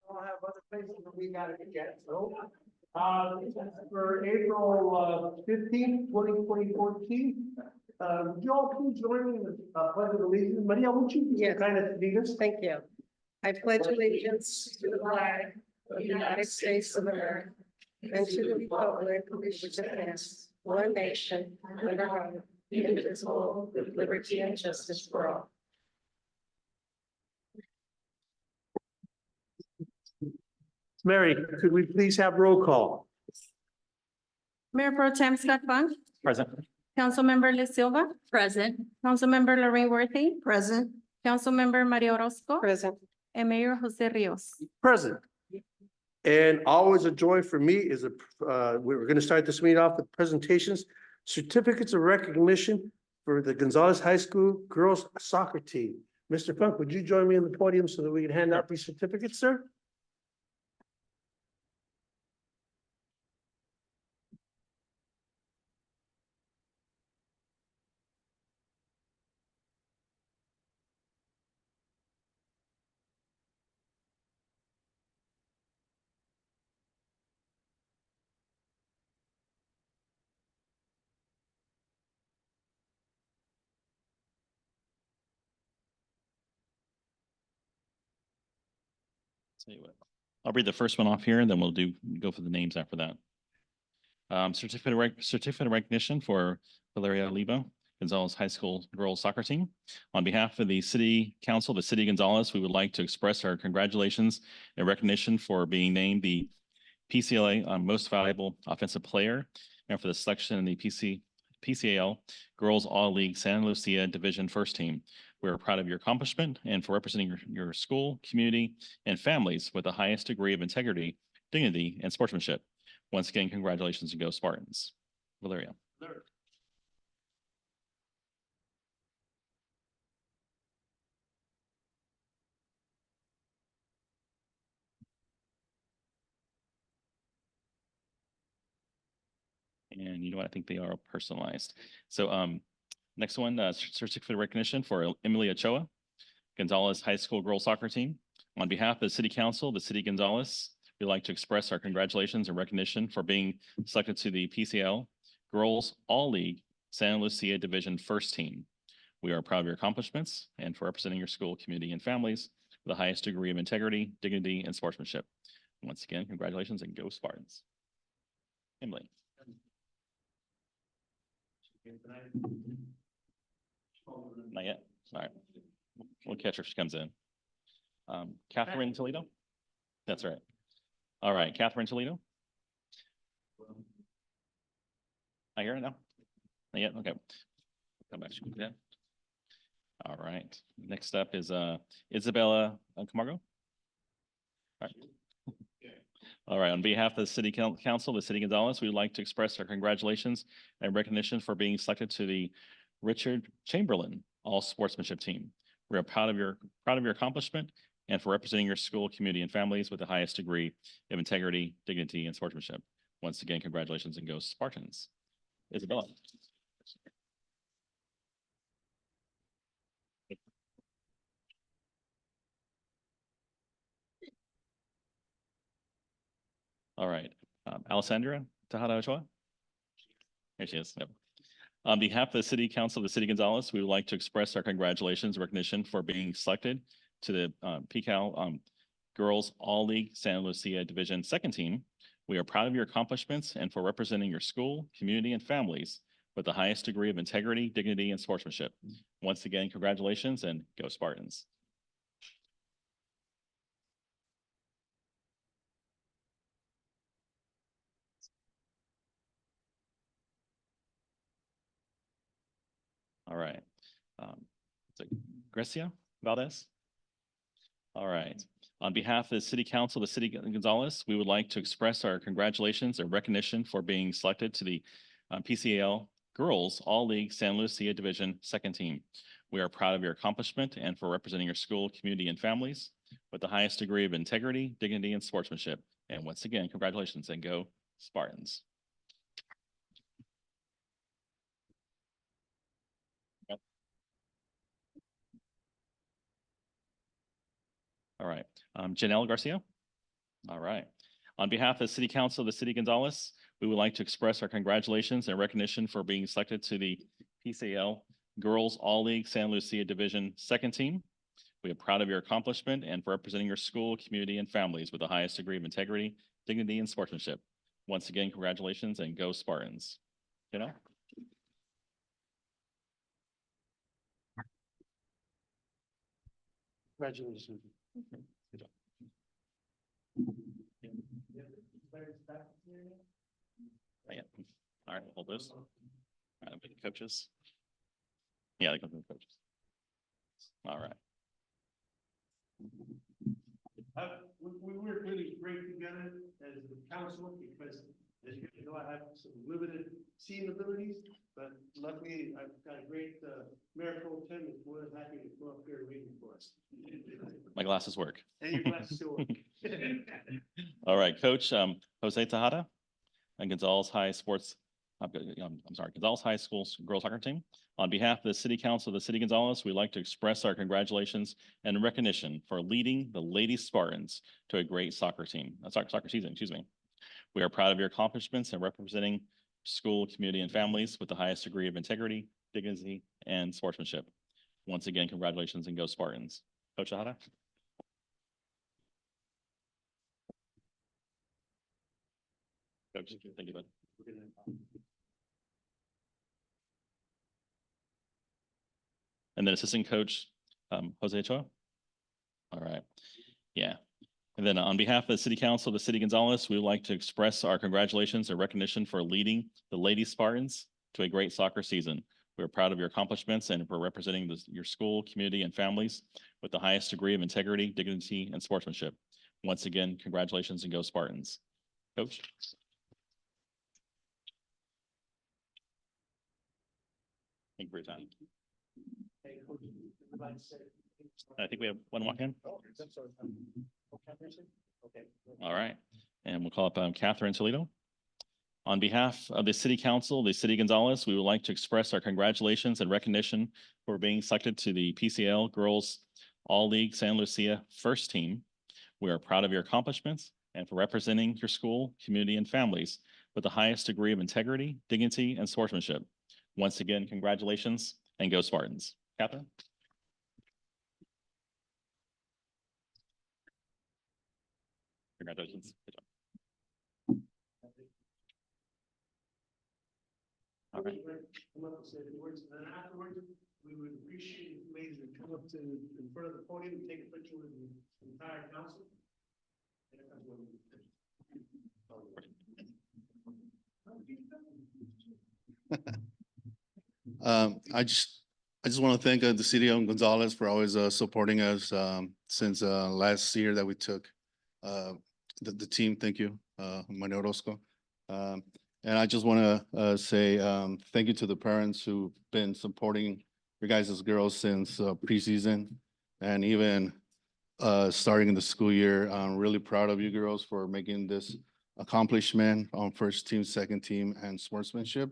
We'll have other places that we gotta get, so. For April 15th, 2014. Joel, please join me in the pledge of allegiance. Maria, would you Yes. kind of lead us? Thank you. I pledge allegiance to the flag of the United States of America and to the republic which stands one nation under God, indivisible, with liberty and justice for all. Mary, could we please have roll call? Mayor Pro Tem Scott Funk, Present. Councilmember Liz Silva, Present. Councilmember Lorraine Worthy, Present. Councilmember Maria Orozco, Present. and Mayor Jose Rios. Present. And always a joy for me is we're going to start this meeting off with presentations, certificates of recognition for the Gonzalez High School girls soccer team. Mr. Funk, would you join me on the podium so that we can hand out these certificates, sir? Tell you what, I'll read the first one off here and then we'll go for the names after that. Certificate of recognition for Valeria Olivo, Gonzalez High School girls soccer team. On behalf of the City Council, the City of Gonzalez, we would like to express our congratulations and recognition for being named the PCLA Most Valuable Offensive Player and for the selection in the PCAL Girls All League Santa Lucia Division First Team. We are proud of your accomplishment and for representing your school, community, and families with the highest degree of integrity, dignity, and sportsmanship. Once again, congratulations and go Spartans. Valeria. And you know what? I think they are personalized. So next one, certificate of recognition for Emily Ochoa, Gonzalez High School girls soccer team. On behalf of the City Council, the City of Gonzalez, we'd like to express our congratulations and recognition for being selected to the PCL Girls All League Santa Lucia Division First Team. We are proud of your accomplishments and for representing your school, community, and families with the highest degree of integrity, dignity, and sportsmanship. Once again, congratulations and go Spartans. Emily. Not yet. All right. We'll catch her if she comes in. Catherine Toledo? That's right. All right, Catherine Toledo? I hear it now? Not yet? Okay. Come back. Yeah. All right. Next up is Isabella Camargo. All right. All right. On behalf of the City Council, the City of Gonzalez, we would like to express our congratulations and recognition for being selected to the Richard Chamberlain All Sportsmanship Team. We are proud of your accomplishment and for representing your school, community, and families with the highest degree of integrity, dignity, and sportsmanship. Once again, congratulations and go Spartans. Isabella. All right. Alessandra Tejada Ochoa. Here she is. Yep. On behalf of the City Council of the City of Gonzalez, we would like to express our congratulations and recognition for being selected to the PCAL Girls All League Santa Lucia Division Second Team. We are proud of your accomplishments and for representing your school, community, and families with the highest degree of integrity, dignity, and sportsmanship. Once again, congratulations and go Spartans. All right. Grecia Valdez. All right. On behalf of the City Council of the City of Gonzalez, we would like to express our congratulations and recognition for being selected to the PCAL Girls All League San Lucia Division Second Team. We are proud of your accomplishment and for representing your school, community, and families with the highest degree of integrity, dignity, and sportsmanship. And once again, congratulations and go Spartans. All right. Janelle Garcia. All right. On behalf of the City Council of the City of Gonzales, we would like to express our congratulations and recognition for being selected to the PCL Girls All League San Lucia Division Second Team. We are proud of your accomplishment and for representing your school, community, and families with the highest degree of integrity, dignity, and sportsmanship. Once again, congratulations and go Spartans. You know? Congratulations. Good job. Yeah. All right, hold those. All right, I'll pick the coaches. Yeah, they come from the coaches. All right. We work really great together as a council because as you know, I have some limited seeing abilities, but luckily I've got a great Mayor Pro Tem is more than happy to go up here reading for us. My glasses work. And your glasses still work. All right, Coach Jose Tejada and Gonzales High Sports, Gonzales High School's girls soccer team. On behalf of the City Council of the City of Gonzales, we'd like to express our congratulations and recognition for leading the Lady Spartans to a great soccer team, soccer season, excuse me. We are proud of your accomplishments and representing school, community, and families with the highest degree of integrity, dignity, and sportsmanship. Once again, congratulations and go Spartans. Coach Tejada. Coach, thank you, bud. And then assistant coach, Jose Ochoa. All right, yeah. And then on behalf of the City Council of the City of Gonzales, we would like to express our congratulations and recognition for leading the Lady Spartans to a great soccer season. We are proud of your accomplishments and for representing your school, community, and families with the highest degree of integrity, dignity, and sportsmanship. Once again, congratulations and go Spartans. Coach. Thank you for your time. I think we have one walk in. All right, and we'll call up Catherine Toledo. On behalf of the City Council, the City of Gonzales, we would like to express our congratulations and recognition for being selected to the PCL Girls All League San Lucia First Team. We are proud of your accomplishments and for representing your school, community, and families with the highest degree of integrity, dignity, and sportsmanship. Once again, congratulations and go Spartans. Catherine? Congratulations. Good job. All right. Come up and say the words, and then afterwards, we would appreciate if ladies would come up to in front of the podium and take a picture with the entire council. I just want to thank the city of Gonzales for always supporting us since last year that we took the team. Thank you, Mario Orozco. And I just want to say thank you to the parents who've been supporting your guys' girls since preseason and even starting in the school year. I'm really proud of you girls for making this accomplishment on first team, second team, and sportsmanship.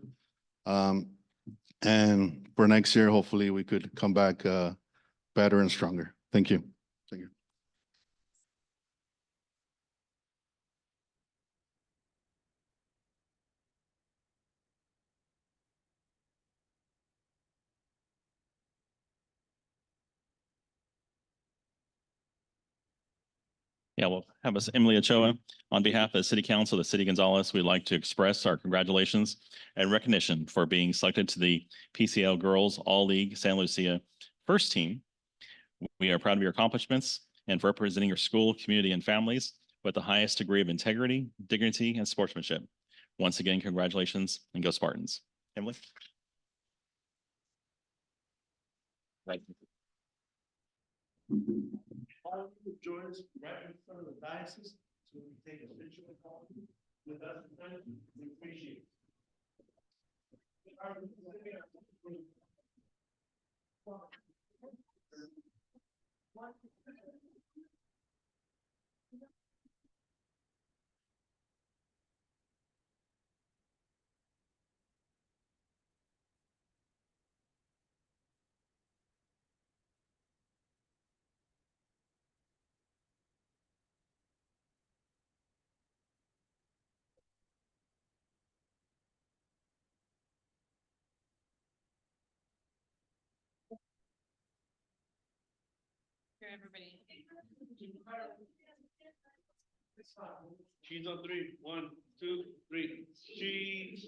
And for next year, hopefully we could come back better and stronger. Thank you. Thank you. Yeah, we'll have us Emily Ochoa. On behalf of the City Council of the City of Gonzales, we'd like to express our congratulations and recognition for being selected to the PCL Girls All League San Lucia First Team. We are proud of your accomplishments and for representing your school, community, and families with the highest degree of integrity, dignity, and sportsmanship. Once again, congratulations and go Spartans. Emily? Right. All of you join us right in front of the diocese, so we can take a picture with us. We appreciate it. everybody. Cheese on three. 1, 2, 3. Cheese.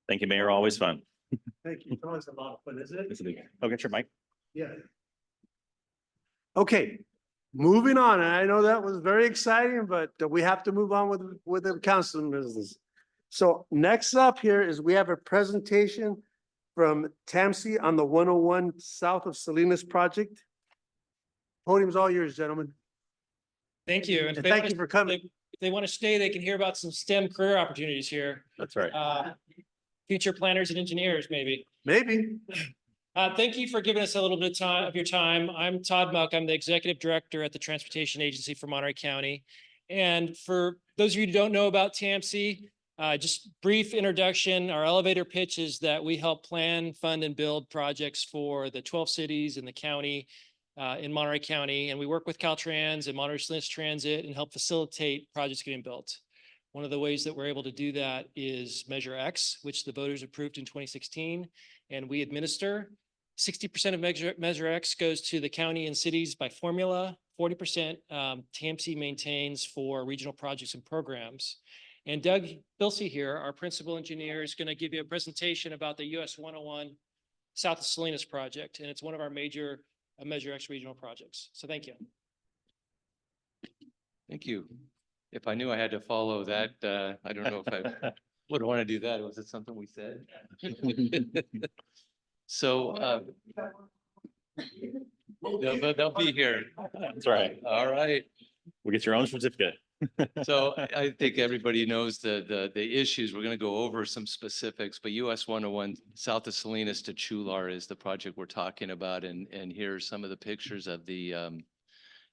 Thank you, Mayor. Always fun. Thank you. It's always a lot of fun, isn't it? Oh, get your mic. Yeah. Okay, moving on. And I know that was very exciting, but we have to move on with the council business. So next up here is we have a presentation from TAMSI on the 101 South of Salinas project. Podium's all yours, gentlemen. Thank you. And thank you for coming. If they want to stay, they can hear about some STEM career opportunities here. That's right. Future planners and engineers, maybe. Maybe. Thank you for giving us a little bit of your time. I'm Todd Muck. I'm the Executive Director at the Transportation Agency for Monterey County. And for those of you who don't know about TAMSI, just brief introduction. Our elevator pitch is that we help plan, fund, and build projects for the 12 cities in the county, in Monterey County. And we work with Caltrans and Monterey Salinas Transit and help facilitate projects getting built. One of the ways that we're able to do that is Measure X, which the voters approved in 2016, and we administer. 60% of Measure X goes to the county and cities by formula. 40% TAMSI maintains for regional projects and programs. And Doug Bilsey here, our principal engineer, is going to give you a presentation about the US 101 South of Salinas project, and it's one of our major Measure X regional projects. So thank you. Thank you. If I knew I had to follow that, I don't know if I would want to do that. Was it something we said? So, they'll be here. That's right. All right. We'll get your own certificate. So I think everybody knows the issues. We're going to go over some specifics, but US 101 South of Salinas to Chular is the project we're talking about. And here are some of the pictures of the,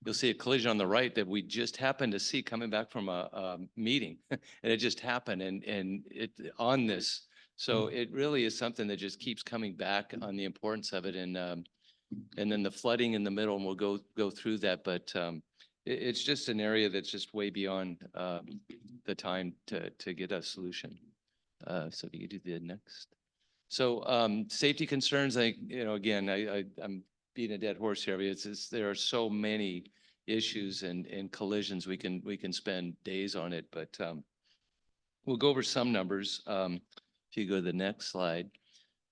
you'll see a collision on the right that we just happened to see coming back from a meeting. And it just happened and it on this. So it really is something that just keeps coming back on the importance of it. And then the flooding in the middle, and we'll go through that. But it's just an area that's just way beyond the time to get a solution. So if you could do the next. So safety concerns, again, I'm beating a dead horse here. There are so many issues and collisions. We can spend days on it, but we'll go over some numbers. If you go to the next slide.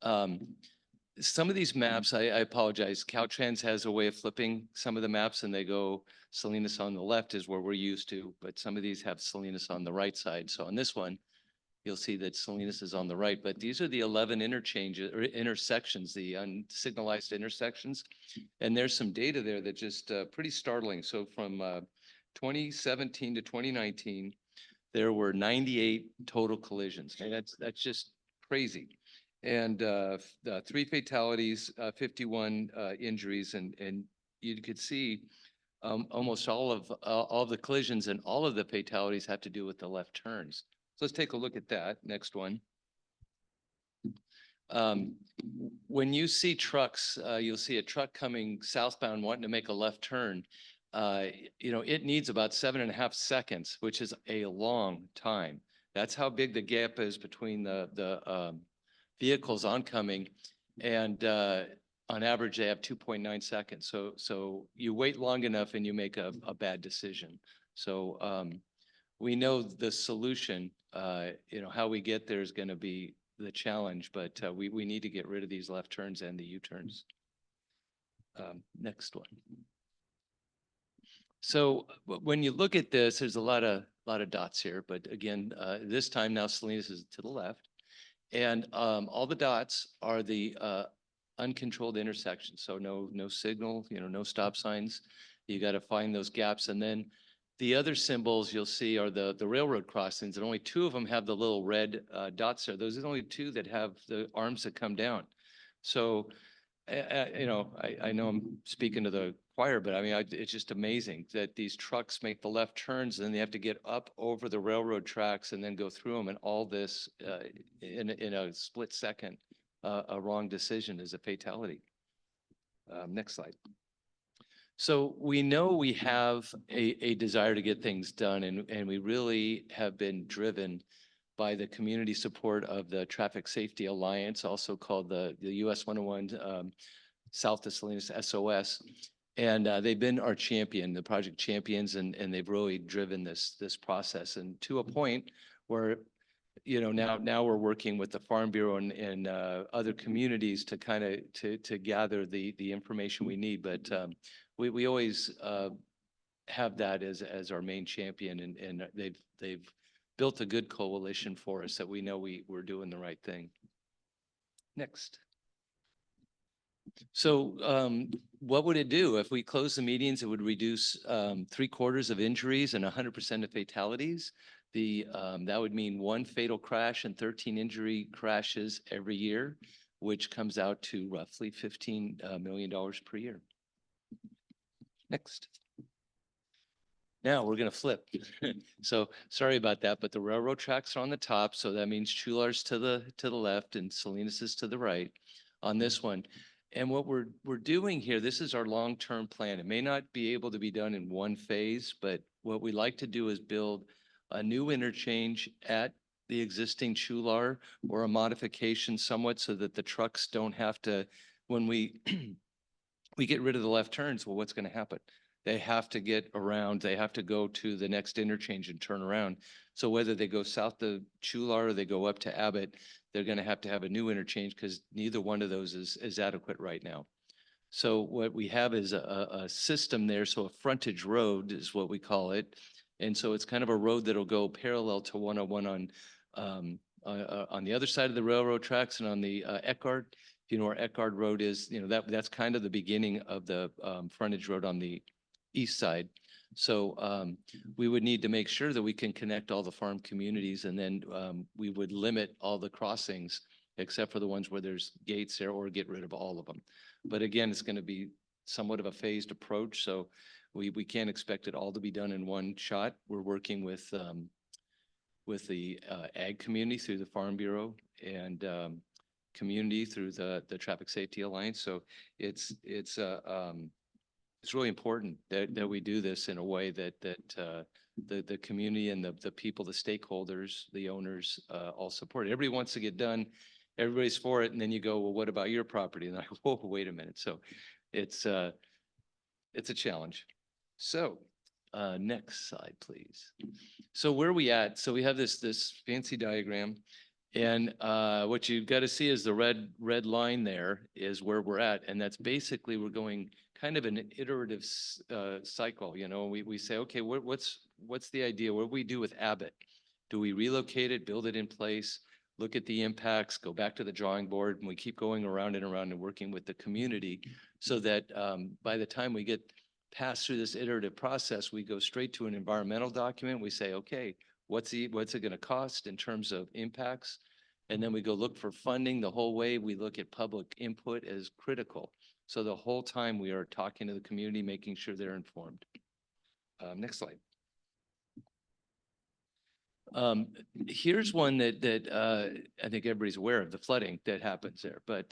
Some of these maps, I apologize. Caltrans has a way of flipping some of the maps and they go Salinas on the left is where we're used to, but some of these have Salinas on the right side. So on this one, you'll see that Salinas is on the right, but these are the 11 interchanges or intersections, the unsignalized intersections. And there's some data there that just pretty startling. So from 2017 to 2019, there were 98 total collisions. And that's just crazy. And 3 fatalities, 51 injuries, and you could see almost all of the collisions and all of the fatalities have to do with the left turns. So let's take a look at that. Next one. When you see trucks, you'll see a truck coming southbound wanting to make a left turn. It needs about 7.5 seconds, which is a long time. That's how big the gap is between the vehicles oncoming, and on average they have 2.9 seconds. So you wait long enough and you make a bad decision. So we know the solution. How we get there is going to be the challenge, but we need to get rid of these left turns and the U-turns. Next one. So when you look at this, there's a lot of dots here, but again, this time now Salinas is to the left, and all the dots are the uncontrolled intersections. So no signal, no stop signs. You got to find those gaps, and then the other symbols you'll see are the railroad crossings, and only 2 of them have the little red dots there. Those are the only 2 that have the arms that come down. So I know I'm speaking to the choir, but I mean, it's just amazing that these trucks make the left turns and they have to get up over the railroad tracks and then go through them, and all this in a split second. A wrong decision is a fatality. Next slide. So we know we have a desire to get things done, and we really have been driven by the community support of the Traffic Safety Alliance, also called the US 101 South of Salinas SOS. And they've been our champion, the project champions, and they've really driven this process, and to a point where, now we're working with the Farm Bureau and other communities to kind of to gather the information we need. But we always have that as our main champion, and they've built a good coalition for us that we know we're doing the right thing. Next. So what would it do if we close the meetings? It would reduce 3/4 of injuries and 100% of fatalities. That would mean 1 fatal crash and 13 injury crashes every year, which comes out to roughly $15 million per year. Next. Now we're gonna flip. So sorry about that, but the railroad tracks are on the top, so that means Chular's to the left and Salinas is to the right on this one. And what we're doing here, this is our long-term plan. It may not be able to be done in one phase, but what we like to do is build a new interchange at the existing Chular, or a modification somewhat, so that the trucks don't have to, when we get rid of the left turns, well, what's gonna happen? They have to get around, they have to go to the next interchange and turn around. So whether they go south to Chular or they go up to Abbott, they're gonna have to have a new interchange, because neither one of those is adequate right now. So what we have is a system there, so a frontage road is what we call it. And so it's kind of a road that'll go parallel to 101 on the other side of the railroad tracks, and on the Eckhart. If you know where Eckhart Road is, that's kind of the beginning of the frontage road on the east side. So we would need to make sure that we can connect all the farm communities, and then we would limit all the crossings except for the ones where there's gates there, or get rid of all of them. But again, it's going to be somewhat of a phased approach, so we can't expect it all to be done in one shot. We're working with the ag community through the Farm Bureau, and community through the Traffic Safety Alliance. So it's really important that we do this in a way that the community and the people, the stakeholders, the owners, all support it. Everybody wants to get done, everybody's for it, and then you go, well, what about your property? And I go, whoa, wait a minute. So it's a challenge. So next slide, please. So where are we at? So we have this fancy diagram, and what you've got to see is the red line there is where we're at, and that's basically we're going kind of an iterative cycle. We say, okay, what's the idea? What do we do with Abbott? Do we relocate it, build it in place, look at the impacts, go back to the drawing board, and we keep going around and around and working with the community, so that by the time we get past through this iterative process, we go straight to an environmental document. We say, okay, what's it going to cost in terms of impacts? And then we go look for funding the whole way. We look at public input as critical. So the whole time we are talking to the community, making sure they're informed. Next slide. Here's one that I think everybody's aware of, the flooding that happens there. But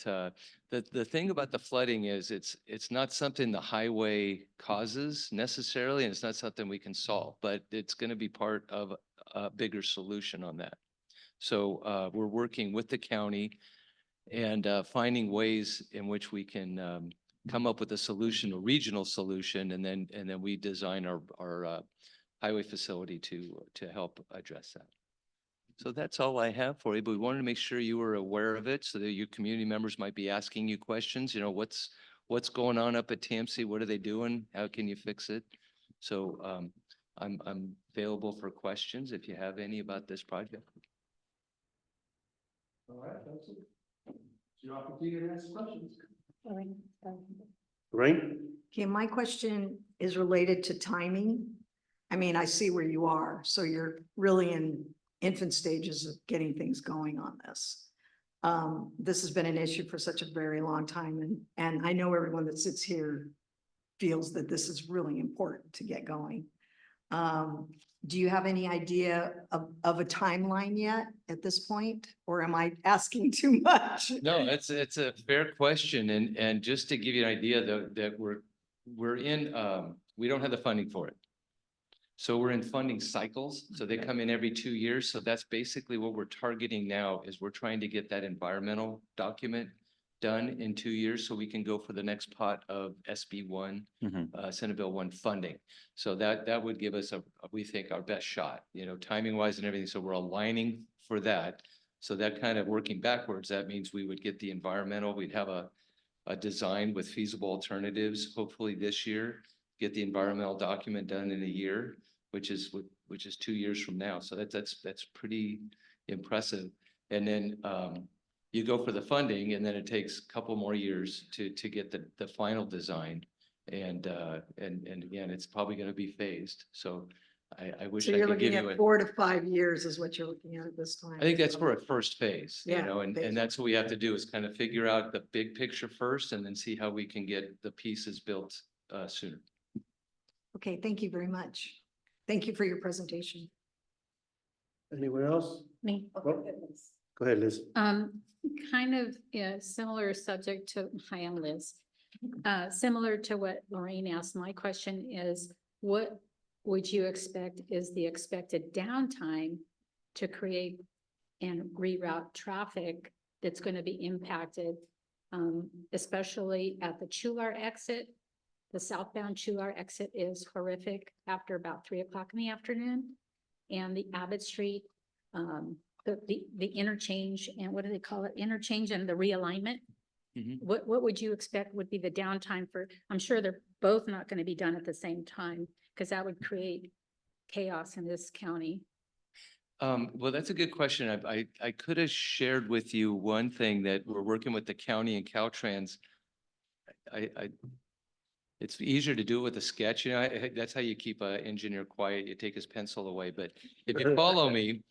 the thing about the flooding is it's not something the highway causes necessarily, and it's not something we can solve, but it's going to be part of a bigger solution on that. So we're working with the county and finding ways in which we can come up with a solution, a regional solution, and then we design our highway facility to help address that. So that's all I have for you, but we wanted to make sure you were aware of it, so that your community members might be asking you questions. What's going on up at TAMC? What are they doing? How can you fix it? So I'm available for questions if you have any about this project. All right, that's it. Your opportunity to ask questions. Right. Right? Okay, my question is related to timing. I mean, I see where you are, so you're really in infant stages of getting things going on this. This has been an issue for such a very long time, and I know everyone that sits here feels that this is really important to get going. Do you have any idea of a timeline yet at this point, or am I asking too much? No, it's a fair question, and just to give you an idea that we're in, we don't have the funding for it. So we're in funding cycles, so they come in every 2 years, so that's basically what we're targeting now, is we're trying to get that environmental document done in 2 years, so we can go for the next pot of SB one, Senate Bill 1 funding. So that would give us we think, our best shot, timing wise and everything, so we're aligning for that. So that kind of working backwards, that means we would get the environmental, we'd have a design with feasible alternatives, hopefully this year, get the environmental document done in a year, which is 2 years from now. So that's pretty impressive. And then you go for the funding, and then it takes a couple more years to get the final design. And again, it's probably going to be phased. So I wish So I you're could give looking you at a. 4 to 5 years is what you're looking at this time. I think that's for a first phase, Yeah, and that's what we have to do, is kind of figure out the big picture first, and then see how we can get the pieces built sooner. Okay, thank you very much. Thank you for your presentation. Anyone else? Me. Oh, Go ahead, Liz. Kind of a similar subject to, hi, I'm Liz. Similar to what Lorraine asked, my question is, what would you expect is the expected downtime to create and reroute traffic that's going to be impacted, especially at the Chular exit? The southbound Chular exit is horrific after about 3 o'clock in the afternoon. And the Abbott Street, the interchange, and what do they call it? Interchange and the realignment. What would you expect would be the downtime for, I'm sure they're both not going to be done at the same time, because that would create chaos in this county. Well, that's a good question. I could have shared with you one thing, that we're working with the county and Caltrans. It's easier to do it with a sketch, that's how you keep an engineer quiet. You take his pencil away. But if you follow me,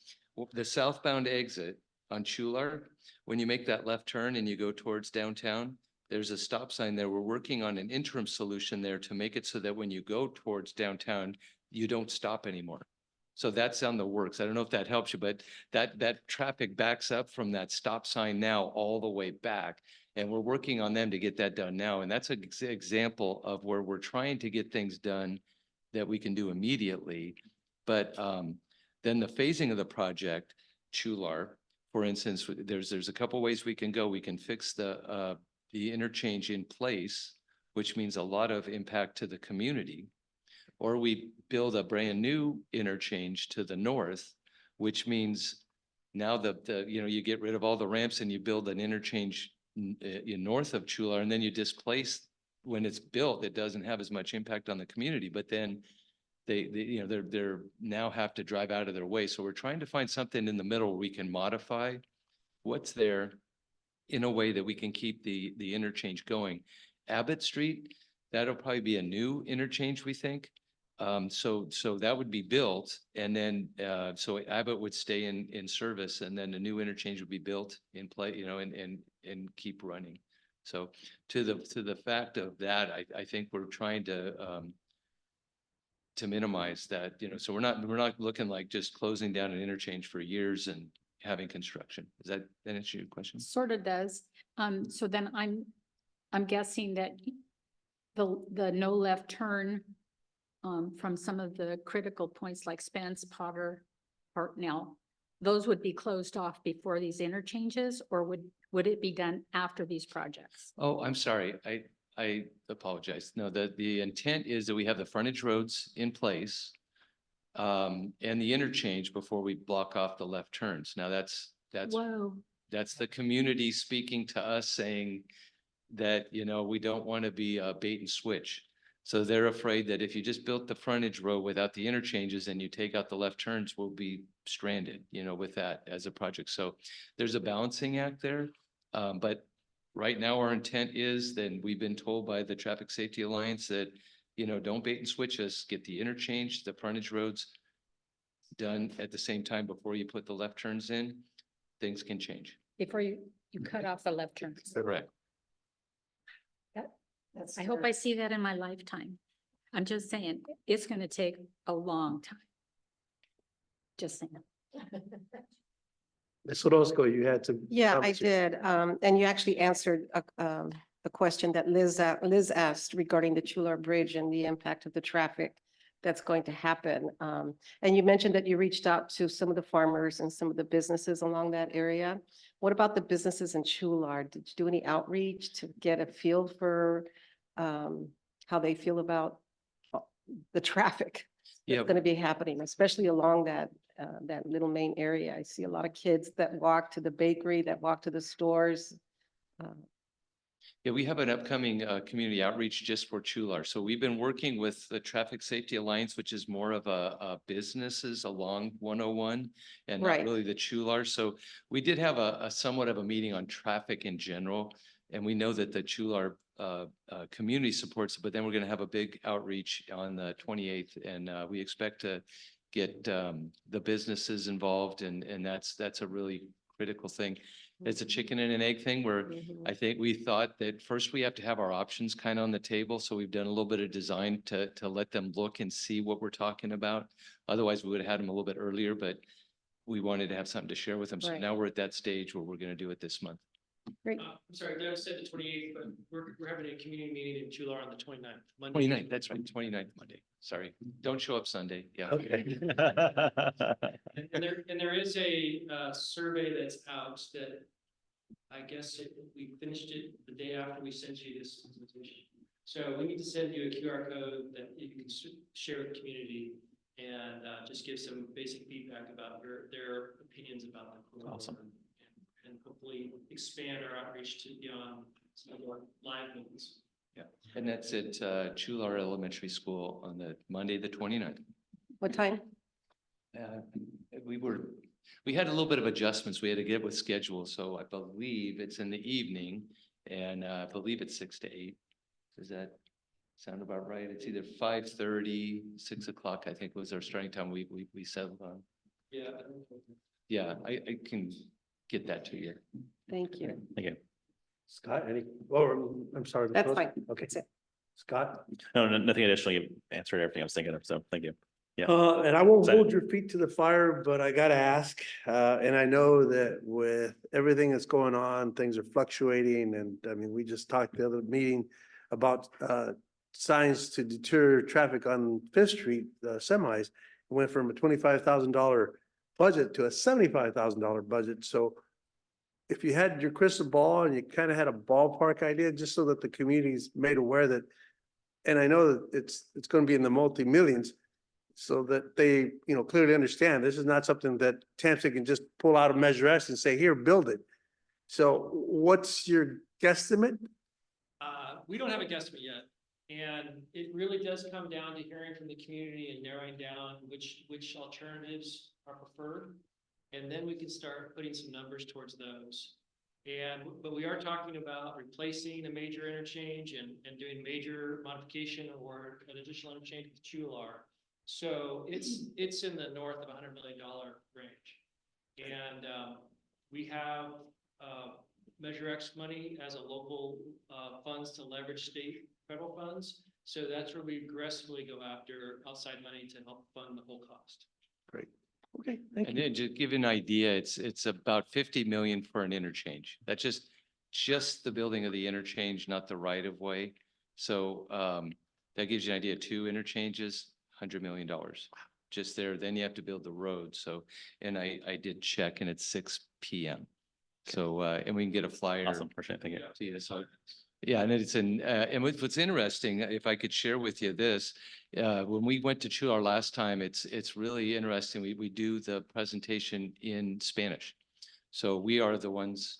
the southbound exit on Chular, when you make that left turn and you go towards downtown, there's a stop sign there. We're working on an interim solution there to make it so that when you go towards downtown, you don't stop anymore. So that's on the works. I don't know if that helps you, but that traffic backs up from that stop sign now all the way back. And we're working on them to get that done now. And that's an example of where we're trying to get things done that we can do immediately. But then the phasing of the project, Chular, for instance, there's a couple ways we can go. We can fix the interchange in place, which means a lot of impact to the community. Or we build a brand new interchange to the north, which means now you get rid of all the ramps and you build an interchange in north of Chular, and then you displace, when it's built, it doesn't have as much impact on the community, but then they're now have to drive out of their way. So we're trying to find something in the middle where we can modify what's there in a way that we can keep the interchange going. Abbott Street, that'll probably be a new interchange, we think. So that would be built, and then so Abbott would stay in service, and then a new interchange would be built in play, and keep running. So to the fact of that, I think we're trying to minimize that, so we're not looking like just closing down an interchange for years and having construction. Does that answer your question? Sort of does. So then I'm guessing that the no left turn from some of the critical points like Spence, Potter, Hartnell, those would be closed off before these interchanges, or would it be done after these projects? Oh, I'm sorry. I apologize. No, the intent is that we have the frontage roads in place and the interchange before we block off the left turns. Now that's Whoa. that's the community speaking to us, saying that, we don't want to be a bait and switch. So they're afraid that if you just built the frontage road without the interchanges and you take out the left turns, we'll be stranded, with that as a project. So there's a balancing act there. But right now our intent is, then we've been told by the Traffic Safety Alliance that, don't bait and switch us, get the interchange, the frontage roads done at the same time before you put the left turns in, things can change. before you cut off the left turn. Correct. That's I hope I see that in my lifetime. I'm just saying, it's gonna take a long time. Just saying. Ms. Orozco, you had to. Yeah, I did. And you actually answered a question that Liz asked regarding the Chular Bridge and the impact of the traffic that's going to happen. And you mentioned that you reached out to some of the farmers and some of the businesses along that area. What about the businesses in Chular? Did you do any outreach to get a feel for how they feel about the traffic Yeah. that's going to be happening, especially along that little main area? I see a lot of kids that walk to the bakery, that walk to the stores. Yeah, we have an upcoming community outreach just for Chular. So we've been working with the Traffic Safety Alliance, which is more of a businesses along 101 and not Right. really the Chular. So we did have a somewhat of a meeting on traffic in general. And we know that the Chular community supports it, but then we're going to have a big outreach on the 28th. And we expect to get the businesses involved, and that's a really critical thing. It's a chicken and an egg thing where Mhm. I think we thought that first we have to have our options kind of on the table. So we've done a little bit of design to let them look and see what we're talking about. Otherwise, we would have had them a little bit earlier, but we wanted to have something to share with them. So Right. now we're at that stage where we're going to do it this month. Great. I'm sorry, Doug said the 28th, but we're having a community meeting in Chular on the 29th. Monday. 29th, that's right, 29th Monday. Sorry, don't show up Sunday. Yeah. Okay. And there is a survey that's out that I guess we finished it the day after we sent you this presentation. So we need to send you a QR code that you can share with the community and just give some basic feedback about their opinions about the corridor. Awesome. And hopefully expand our outreach to beyond some of our live meetings. And that's at Chular Elementary School on the Monday, the 29th. What time? We had a little bit of adjustments. We had to get with schedule, so I believe it's in the evening and I believe it's 6 to 8. Does that sound about right? It's either 5:30, 6 o'clock, I think was our starting time we settled on. Yeah. Yeah, I can get that to you. Thank you. Thank you. Scott, I'm sorry. Ms. That's Orozco? fine. Okay. That's it. Scott? Nothing additional. You answered everything I was thinking of, so thank you. Yeah. And I won't Is that- hold your feet to the fire, but I gotta ask, and I know that with everything that's going on, things are fluctuating, and I mean, we just talked the other meeting about signs to deter traffic on Fifth Street, semis. Went from a $25,000 budget to a $75,000 budget, so if you had your crystal ball and you kind of had a ballpark idea, just so that the community's made aware that, and I know that it's going to be in the multi-millions, so that they, clearly understand this is not something that TAMSA can just pull out of Measure S and say, here, build it. So what's your guesstimate? We don't have a guesstimate yet. And it really does come down to hearing from the community and narrowing down which alternatives are preferred. And then we can start putting some numbers towards those. But we are talking about replacing a major interchange and doing major modification or an additional interchange with Chular. So it's in the north of $100 million range. And we have Measure X money as a local funds to leverage state federal funds. So that's where we aggressively go after outside money to help fund the whole cost. Great. Okay, thank And you. then to give you an idea, it's about 50 million for an interchange. That's just the building of the interchange, not the right of way. So that gives you an idea, 2 interchanges, $100 million just there. Then you have to build the road. So, and I did check and it's 6 p.m. So, and we can get a flyer. Awesome. Appreciate it. Thank you. to you. So, yeah, and it's and what's interesting, if I could share with you this, when we went to Chular last time, it's really interesting. We do the presentation in Spanish. So we are the ones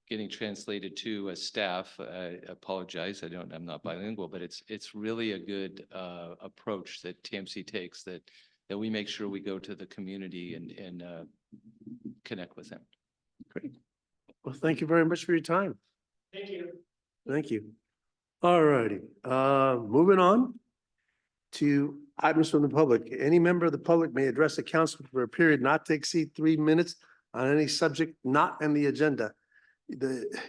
getting translated to as staff. I apologize. I'm not bilingual, but it's really a good approach that TMC takes that we make sure we go to the community and connect with them. Great. Well, thank you very much for your time. Thank you. Thank you. All righty, moving on to items from the public. Any member of the public may address the council for a period not to exceed 3 minutes on any subject not on the agenda.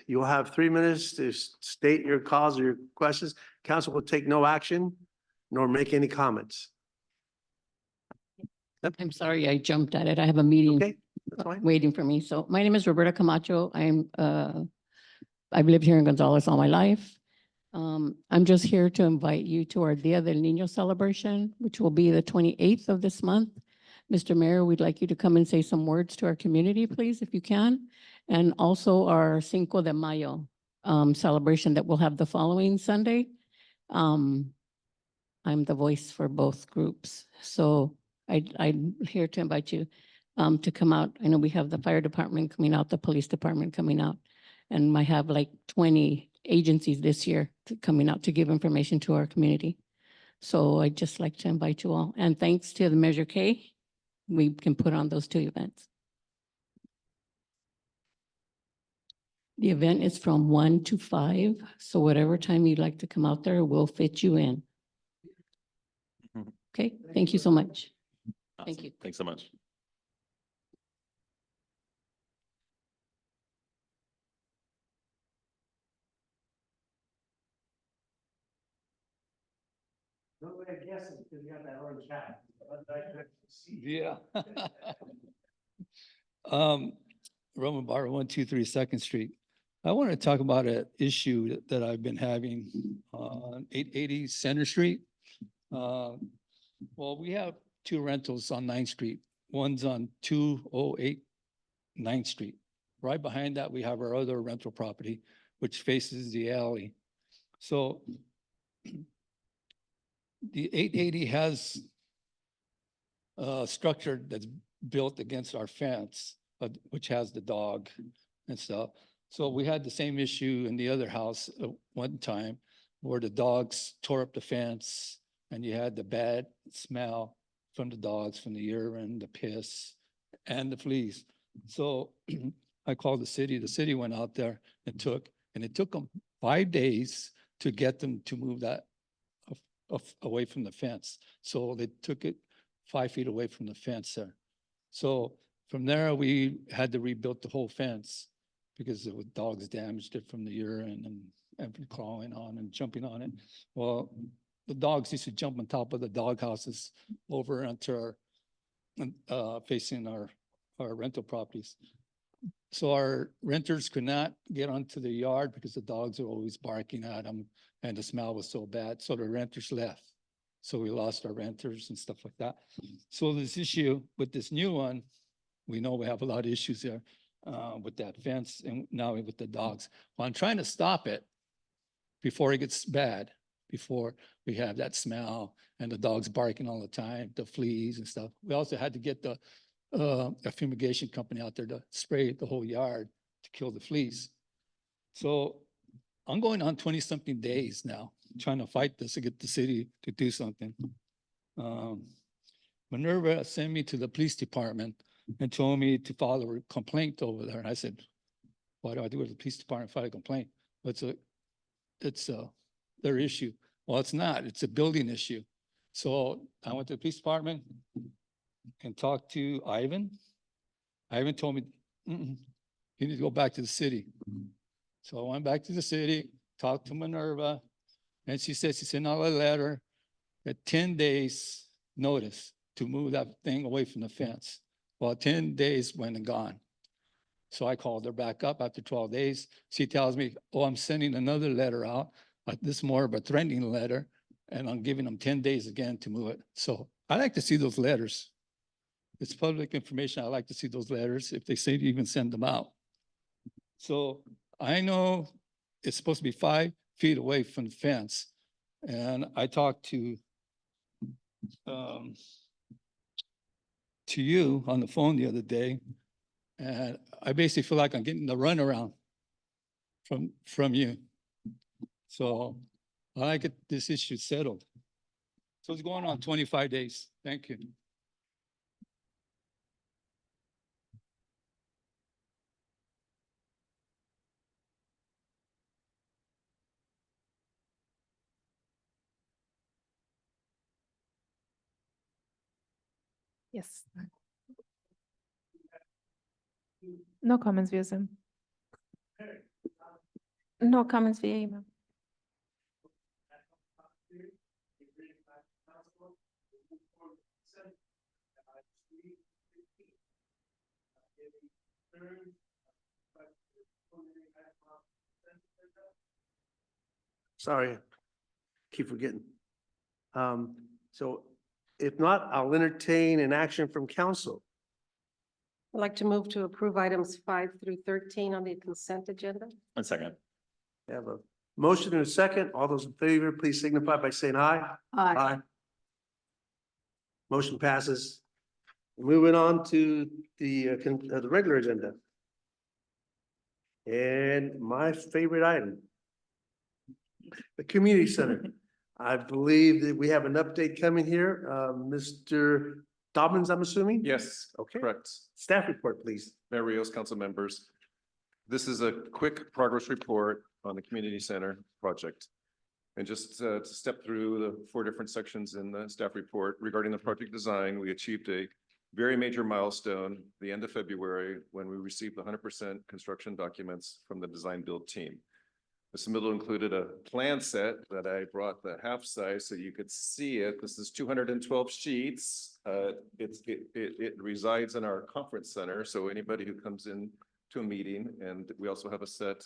You'll have 3 minutes to state your cause or your questions. Council will take no action nor make any comments. I'm sorry, I jumped at it. I have a meeting Okay, that's fine. waiting for me. So my name is Roberta Camacho. I've lived here in Gonzales all my life. I'm just here to invite you to our Dia del Niño celebration, which will be the 28th of this month. Mr. Mayor, we'd like you to come and say some words to our community, please, if you can. And also our Cinco de Mayo celebration that we'll have the following Sunday. I'm the voice for both groups. So I'm here to invite you to come out. I know we have the fire department coming out, the police department coming out, and might have like 20 agencies this year coming out to give information to our community. So I'd just like to invite you all. And thanks to the Measure K, we can put on those 2 events. The event is from 1 to 5. So whatever time you'd like to come out there, we'll fit you in. Mhm. Okay, thank you so much. Thank Awesome. you. Thanks so much. No way of guessing because you got that orange hat. Yeah. Roman Bar, 123 Second Street. I want to talk about an issue that I've been having on 880 Center Street. Well, we have 2 rentals on 9th Street. One's on 208 9th Street. Right behind that, we have our other rental property, which faces the alley. So the 880 has a structure that's built against our fence, which has the dog and stuff. So we had the same issue in the other house at one time where the dogs tore up the fence and you had the bad smell from the dogs, from the urine, the piss, and the fleas. So I called the city went out there and it took them 5 days to get them to move that away from the fence. So they took it 5 feet away from the fence there. So from there, we had to rebuild the whole fence because the dogs damaged it from the urine and crawling on and jumping on it. Well, the dogs used to jump on top of the dog houses over onto our, facing our rental properties. So our renters could not get onto the yard because the dogs were always barking at them and the smell was so bad. So the renters left. So we lost our renters and stuff like that. So this issue with this new one, we know we have a lot of issues there with that fence and now with the dogs. Well, I'm trying to stop it before it gets bad, before we have that smell and the dogs barking all the time, the fleas and stuff. We also had to get a fumigation company out there to spray the whole yard to kill the fleas. So I'm going on 20-something days now, trying to fight this to get the city to do something. Minerva sent me to the police department and told me to file a complaint over there. And I said, why do I do with the police department file a complaint? It's their issue. Well, it's not, it's a building issue. So I went to the police department and talked to Ivan. Ivan told me, you need to go back to the city. So I went back to the city, talked to Minerva, and she said she sent out a letter at 10 days notice to move that thing away from the fence. Well, 10 days went and gone. So I called her back up after 12 days. She tells me, oh, I'm sending another letter out. This is more of a threatening letter, and I'm giving them 10 days again to move it. So I like to see those letters. It's public information. I like to see those letters if they say to even send them out. So I know it's supposed to be 5 feet away from the fence. And I talked to you on the phone the other day, and I basically feel like I'm getting the runaround from you. So I like get this issue settled. So it's going on 25 days. Thank you. Yes. No comments via Zoom. No comments via email. Sorry, keep forgetting. So if not, I'll entertain an action from council. I'd like to move to approve items 5 through 13 on the consent agenda. One second. We have a motion and a second. All those in favor, please signify by saying aye. Aye. Motion passes. Moving on to the regular agenda. And my favorite item. The community center. I believe that we have an update coming here. Mr. Dobbins, I'm assuming? Yes, Okay. correct. Staff report, please. Mayor Rios, council members. This is a quick progress report on the community center project. And just to step through the 4 different sections in the staff report regarding the project design, we achieved a very major milestone the end of February when we received 100% construction documents from the design build team. The submittal included a plan set that I brought the half size so you could see it. This is 212 sheets. It resides in our conference center. So anybody who comes in to a meeting, and we also have a set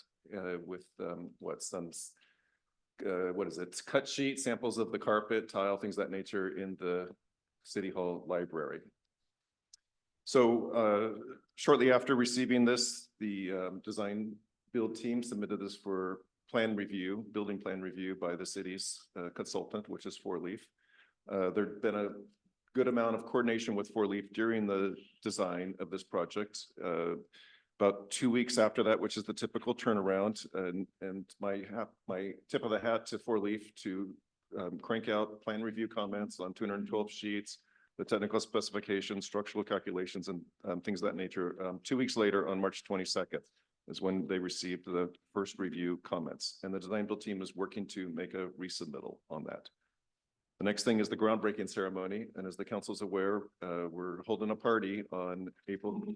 with cut sheet, samples of the carpet, tile, things of that nature in the City Hall library. So shortly after receiving this, the design build team submitted this for building plan review by the city's consultant, which is Four Leaf. There'd been a good amount of coordination with Four Leaf during the design of this project. About 2 weeks after that, which is the typical turnaround, and my tip of the hat to Four Leaf to crank out plan review comments on 212 sheets, the technical specifications, structural calculations, and things of that nature. 2 weeks later, on March 22nd, is when they received the first review comments, and the design build team is working to make a resubmittal on that. The next thing is the groundbreaking ceremony, and as the council's aware, we're holding a party on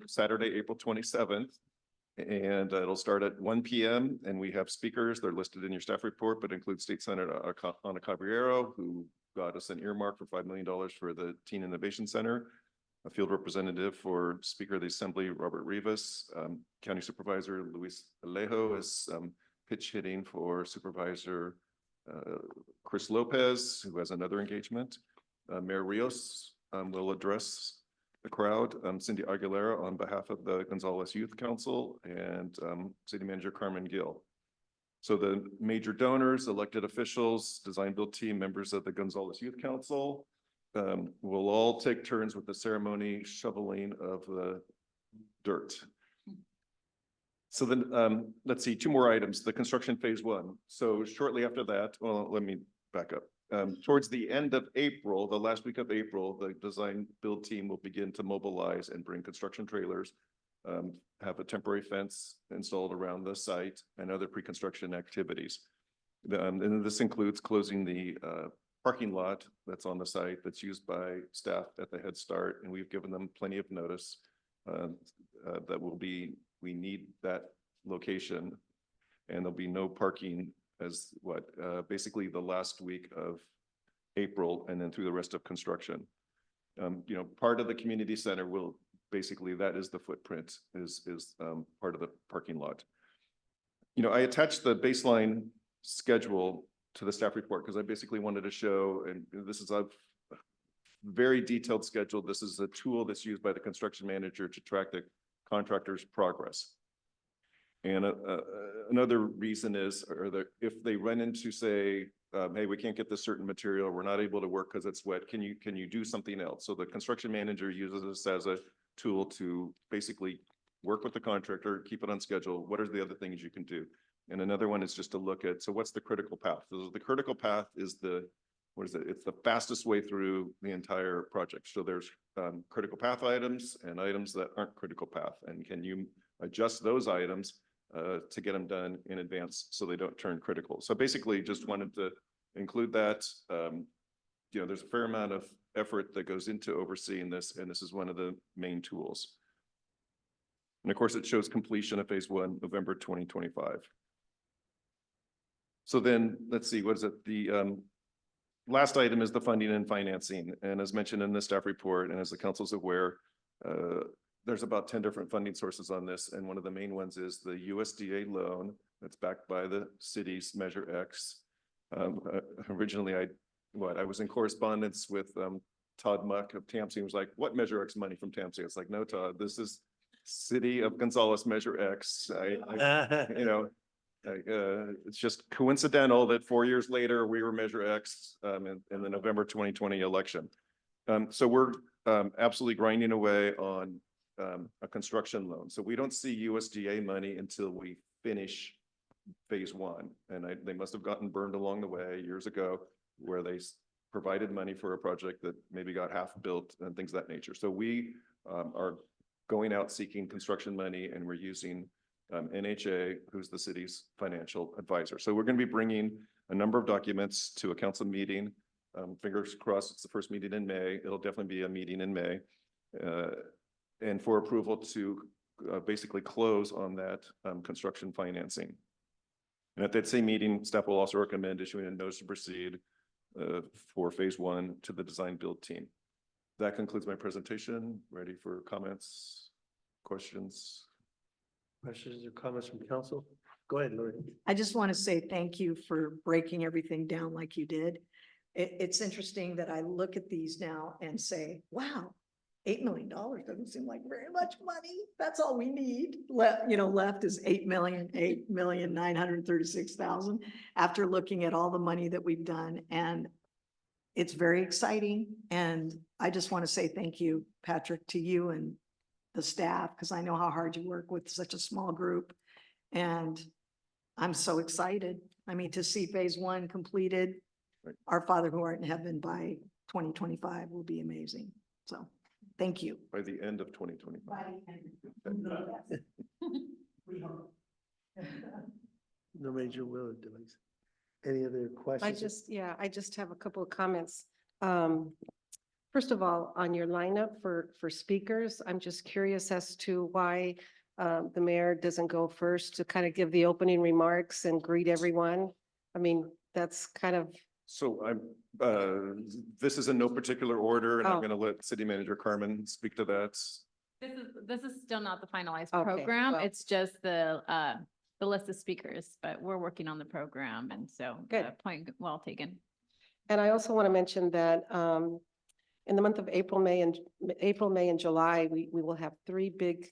Saturday, April 27th, and it'll start at 1 p.m. and we have speakers. They're listed in your staff report, but include State Senator Ana Caballero, who got us an earmark for $5 million for the Teen Innovation Center. A field representative for Speaker of the Assembly, Robert Rivas, County Supervisor Luis Alejo is pitch hitting for Supervisor Chris Lopez, who has another engagement. Mayor Rios will address the crowd. Cindy Aguilera on behalf of the Gonzalez Youth Council, and City Manager Carmen Gill. So the major donors, elected officials, design build team, members of the Gonzalez Youth Council, we'll all take turns with the ceremony shoveling of the dirt. So then, let's see, 2 more items, the construction phase 1. So shortly after that, well, let me back up. Towards the end of April, the last week of April, the design build team will begin to mobilize and bring construction trailers, have a temporary fence installed around the site and other pre-construction activities. And this includes closing the parking lot that's on the site that's used by staff at the Head Start, and we've given them plenty of notice that we need that location, and there'll be no parking as basically the last week of April and then through the rest of construction. Part of the community center will basically, that is the footprint, is part of the parking lot. I attached the baseline schedule to the staff report because I basically wanted to show, and this is a very detailed schedule. This is a tool that's used by the construction manager to track the contractor's progress. And another reason is, if they run into, say, hey, we can't get this certain material, we're not able to work because it's wet, can you do something else? So the construction manager uses this as a tool to basically work with the contractor, keep it on schedule. What are the other things you can do? And another one is just to look at, so what's the critical path? So the critical path is it's the fastest way through the entire project. So there's critical path items and items that aren't critical path. And can you adjust those items to get them done in advance so they don't turn critical? So basically just wanted to include that. There's a fair amount of effort that goes into overseeing this, and this is one of the main tools. And of course, it shows completion of phase 1, November 2025. So then, let's see, what is it? The last item is the funding and financing. And as mentioned in the staff report, and as the council's aware, there's about 10 different funding sources on this. And one of the main ones is the USDA loan that's backed by the city's Measure X. Originally, I was in correspondence with Todd Muck of TAMC. He was like, what Measure X money from TAMC? It's like, no, Todd, this is City of Gonzales Measure X. It's just coincidental that 4 years later, we were Measure X in the November 2020 election. So we're absolutely grinding away on a construction loan. So we don't see USDA money until we finish phase one. And they must have gotten burned along the way years ago where they provided money for a project that maybe got half built and things of that nature. So we are going out seeking construction money, and we're using NHA, who's the city's financial advisor. So we're going to be bringing a number of documents to a council meeting. Fingers crossed, it's the first meeting in May. It'll definitely be a meeting in May. And for approval to basically close on that construction financing. And at that same meeting, staff will also recommend issuing a notice to proceed for phase one to the design build team. That concludes my presentation. Ready for comments, questions? Questions or comments from council? Go ahead, Lori. I just want to say thank you for breaking everything down like you did. It's interesting that I look at these now and say, wow, $8 million doesn't seem like very much money. That's all we need. Left is 8,936,000 after looking at all the money that we've done. And it's very exciting. And I just want to say thank you, Patrick, to you and the staff, because I know how hard you work with such a small group. And I'm so excited. I mean, to see phase one completed, Right. Our Father who art in heaven by 2025 will be amazing. So thank you. By the end of 2025. No major will delays. Any other questions? I just have a couple of comments. First of all, on your lineup for speakers, I'm just curious as to why the mayor doesn't go first to kind of give the opening remarks and greet everyone. I mean, that's kind of, So this is in no particular order, and I'm Oh. going to let City Manager Carmen speak to that. This is still not the finalized Okay, program. well- It's just the list of speakers, but we're working on the program, and so Good. Point well taken. and I also want to mention that in the month of April, May, and July, we will have three big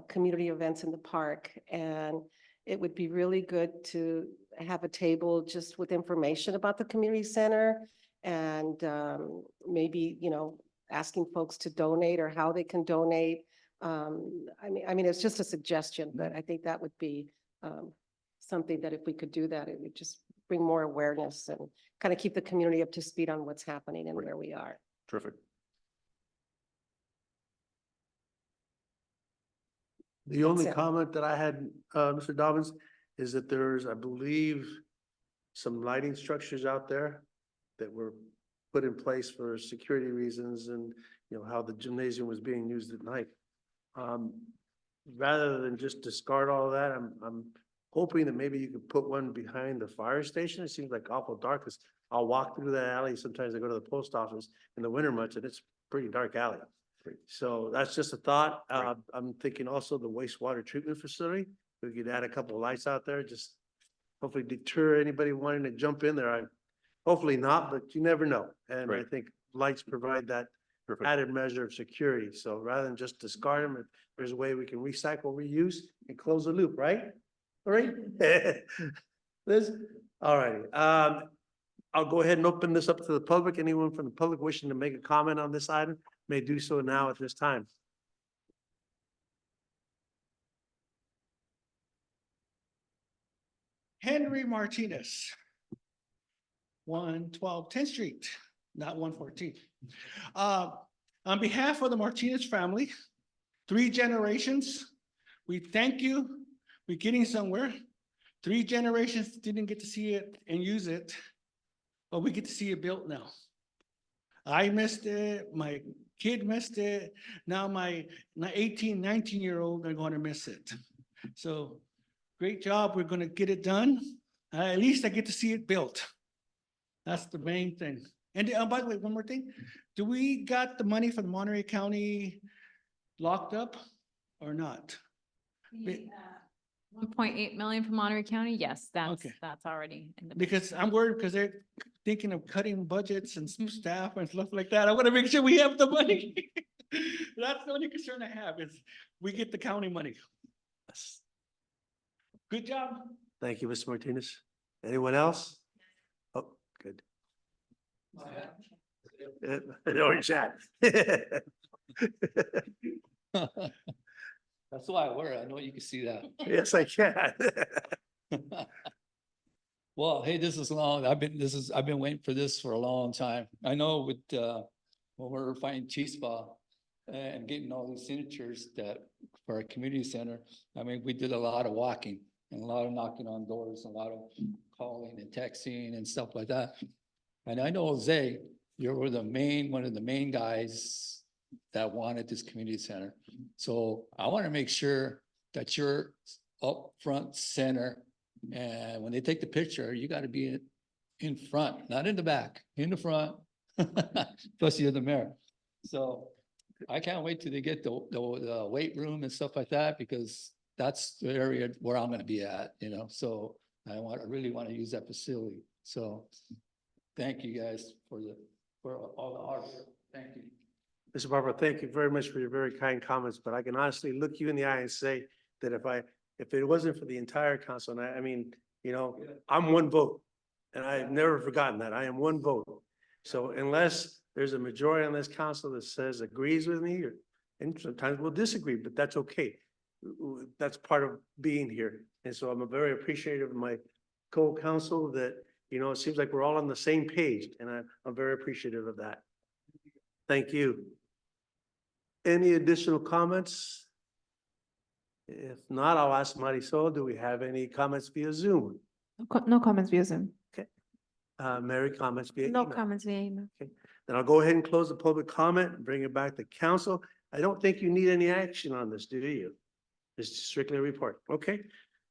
community events in the park. And it would be really good to have a table just with information about the community center and maybe, asking folks to donate or how they can donate. I mean, it's just a suggestion, but I think that would be something that if we could do that, it would just bring more awareness and kind of keep the community up to speed on what's happening and Right. where we are. Terrific. The only That's it. comment that I had, Mr. Dobbins, is that there's, I believe, some lighting structures out there that were put in place for security reasons and, how the gymnasium was being used at night. Rather than just discard all that, I'm hoping that maybe you could put one behind the fire station. It seems like awful dark, 'cause I'll walk through that alley. Sometimes I go to the post office in the winter months and it's a pretty dark alley. So that's just a thought. I'm thinking also the wastewater treatment facility. We could add a couple of lights out there, just hopefully deter anybody wanting to jump in there. Hopefully not, but you never know. And I Right. think lights provide that Perfect. added measure of security. So rather than just discard them, if there's a way we can recycle, reuse and close the loop, right? All right? Liz? All righty. I'll go ahead and open this up to the public. Anyone from the public wishing to make a comment on this item may do so now at this time. Henry Martinez. 112 10th Street, not 114. On behalf of the Martinez family, 3 generations, we thank you. We're getting somewhere. 3 generations didn't get to see it and use it, but we get to see it built now. I missed it, my kid missed it. Now my 18, 19-year-old are going to miss it. So great job. We're going to get it done. At least I get to see it built. That's the main thing. And by the way, one more thing. Do we got the money for the Monterey County locked up or not? Be- 1.8 million from Monterey County, yes, Okay. that's already in the. Because I'm worried because they're thinking of cutting budgets and some staff and stuff like that. I want to make sure we have the money. That's the only concern I have is we get the county money. Good job. Thank you, Mr. Martinez. Anyone else? Oh, good. Orange hat. That's why I wear it. I know you can see that. Yes, I can. Well, hey, this is long. I've been waiting for this for a long time. I know with, when we were fighting Chispa and getting all these signatures that for our community center, I mean, we did a lot of walking and a lot of knocking on doors, a lot of calling and texting and stuff like that. And I know Jose, you were one of the main guys that wanted this community center. So I want to make sure that you're up front center. And when they take the picture, you got to be in front, not in the back, in the front. Plus you're the mayor. So I can't wait till they get the weight room and stuff like that, because that's the area where I'm going to be at, you know? So I really want to use that facility. So thank you guys for all the hard work. Thank you. Mr. Barber, thank you very much for your very kind comments, but I can honestly look you in the eye and say that if it wasn't for the entire council, and I mean, you know, I'm one vote. And I've never forgotten that. I am one vote. So unless there's a majority on this council that says agrees with me, and sometimes we'll disagree, but that's okay. That's part of being here. And so I'm very appreciative of my co-counsel that, you know, it seems like we're all on the same page, and I'm very appreciative of that. Thank you. Any additional comments? If not, I'll ask Marisol, do we have any comments via Zoom? No comments via Zoom. Mary, comments via No email? comments via email. Okay, then I'll go ahead and close the public comment and bring it back to council. I don't think you need any action on this, do you? It's strictly a report. Okay,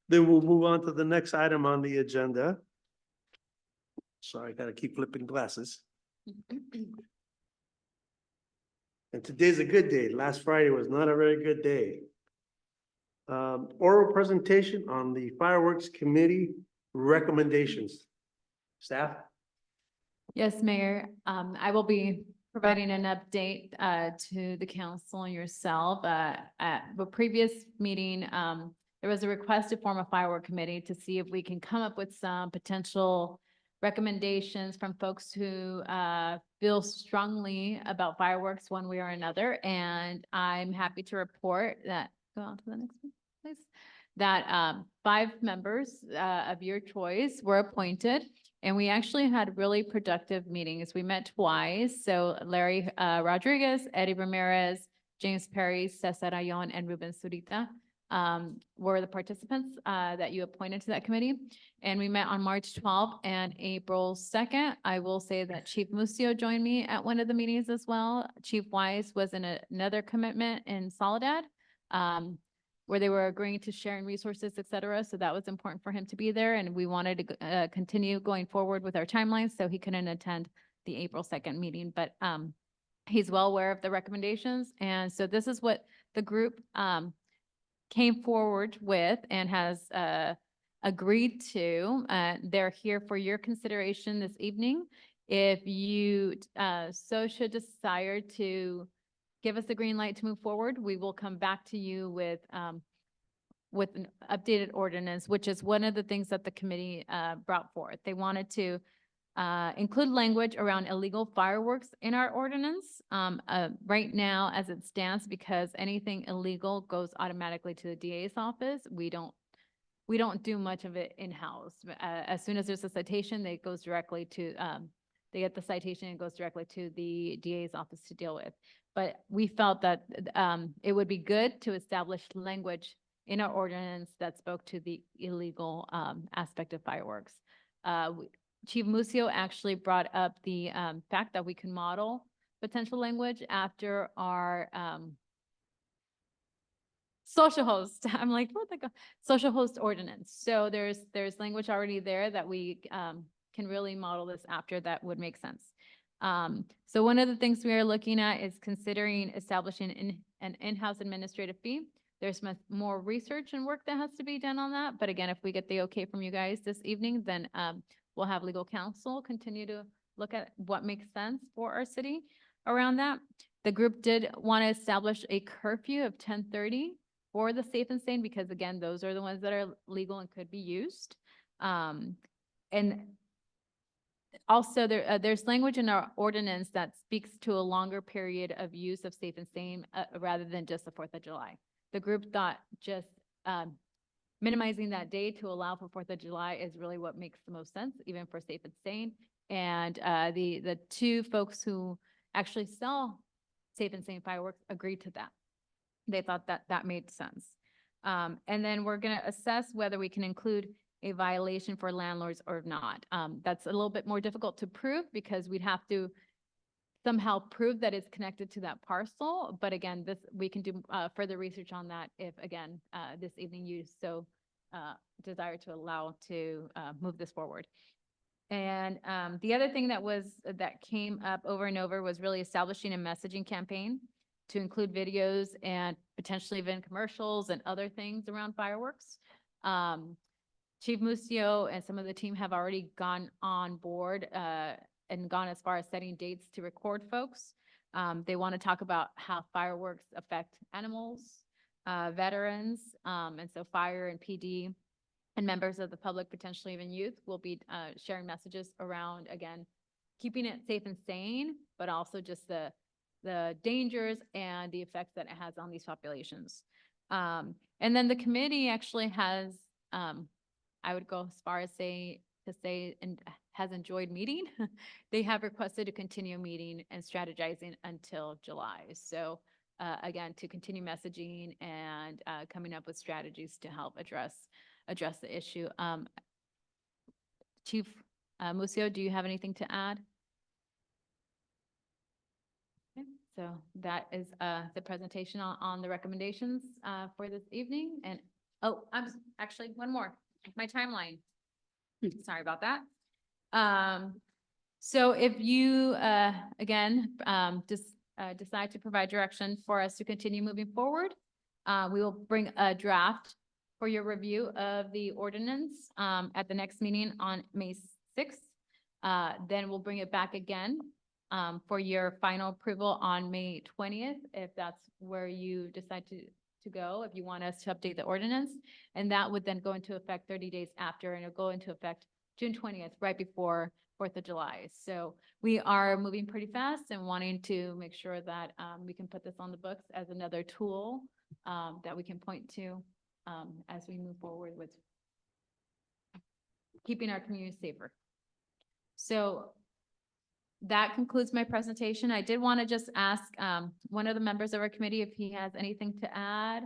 then we'll move on to the next item on the agenda. Sorry, I gotta keep flipping glasses. And today's a good day. Last Friday was not a very good day. Oral presentation on the fireworks committee recommendations. Staff? Yes, Mayor. I will be providing an update to the council and yourself. At the previous meeting, there was a request to form a firework committee to see if we can come up with some potential recommendations from folks who feel strongly about fireworks one way or another. And I'm happy to report that, go on to the next one, please, that 5 members of your choice were appointed. And we actually had really productive meetings. We met twice. So Larry Rodriguez, Eddie Ramirez, James Perry, Cesar Ayon, and Ruben Zurita were the participants that you appointed to that committee. And we met on March 12th and April 2nd. I will say that Chief Musio joined me at one of the meetings as well. Chief Wise was in another commitment in Soledad, where they were agreeing to sharing resources, et cetera. So that was important for him to be there. And we wanted to continue going forward with our timelines, so he couldn't attend the April 2nd meeting, but he's well aware of the recommendations. And so this is what the group came forward with and has agreed to. They're here for your consideration this evening. If you so should desire to give us the green light to move forward, we will come back to you with an updated ordinance, which is one of the things that the committee brought forth. They wanted to include language around illegal fireworks in our ordinance. Right now, as it stands, because anything illegal goes automatically to the DA's office, we don't do much of it in-house. As soon as there's a citation, they goes directly to they get the citation and goes directly to the DA's office to deal with. But we felt that it would be good to establish language in our ordinance that spoke to the illegal aspect of fireworks. Chief Musio actually brought up the fact that we can model potential language after our social host. I'm like, what the, social host ordinance. So there's language already there that we can really model this after that would make sense. So one of the things we are looking at is considering establishing an in-house administrative fee. There's more research and work that has to be done on that. But again, if we get the okay from you guys this evening, then we'll have legal counsel continue to look at what makes sense for our city around that. The group did want to establish a curfew of 10:30 for the Safe and Sane, because again, those are the ones that are legal and could be used. And also there's language in our ordinance that speaks to a longer period of use of Safe and Sane rather than just the 4th of July. The group thought just minimizing that day to allow for 4th of July is really what makes the most sense, even for Safe and Sane. And the two folks who actually sell Safe and Sane fireworks agreed to that. They thought that that made sense. And then we're going to assess whether we can include a violation for landlords or not. That's a little bit more difficult to prove because we'd have to somehow prove that it's connected to that parcel. But again, we can do further research on that if, again, this evening you so desire to allow to move this forward. And the other thing that came up over and over was really establishing a messaging campaign to include videos and potentially even commercials and other things around fireworks. Chief Musio and some of the team have already gone on board and gone as far as setting dates to record folks. They want to talk about how fireworks affect animals, veterans, and so fire and PD and members of the public, potentially even youth, will be sharing messages around, again, keeping it safe and sane, but also just the dangers and the effects that it has on these populations. And then the committee actually has, I would go as far as and has enjoyed meeting. They have requested to continue meeting and strategizing until July. So again, to continue messaging and coming up with strategies to help address the issue. Chief Musio, do you have anything to add? Okay, so that is the presentation on the recommendations for this evening. And actually one more, my timeline. Sorry about that. So if you, again, decide to provide direction for us to continue moving forward, we will bring a draft for your review of the ordinance at the next meeting on May 6th. Then we'll bring it back again for your final approval on May 20th, if that's where you decide to go, if you want us to update the ordinance. And that would then go into effect 30 days after, and it'll go into effect June 20th, right before 4th of July. So we are moving pretty fast and wanting to make sure that we can put this on the books as another tool that we can point to as we move forward with keeping our community safer. So that concludes my presentation. I did want to just ask one of the members of our committee if he has anything to add.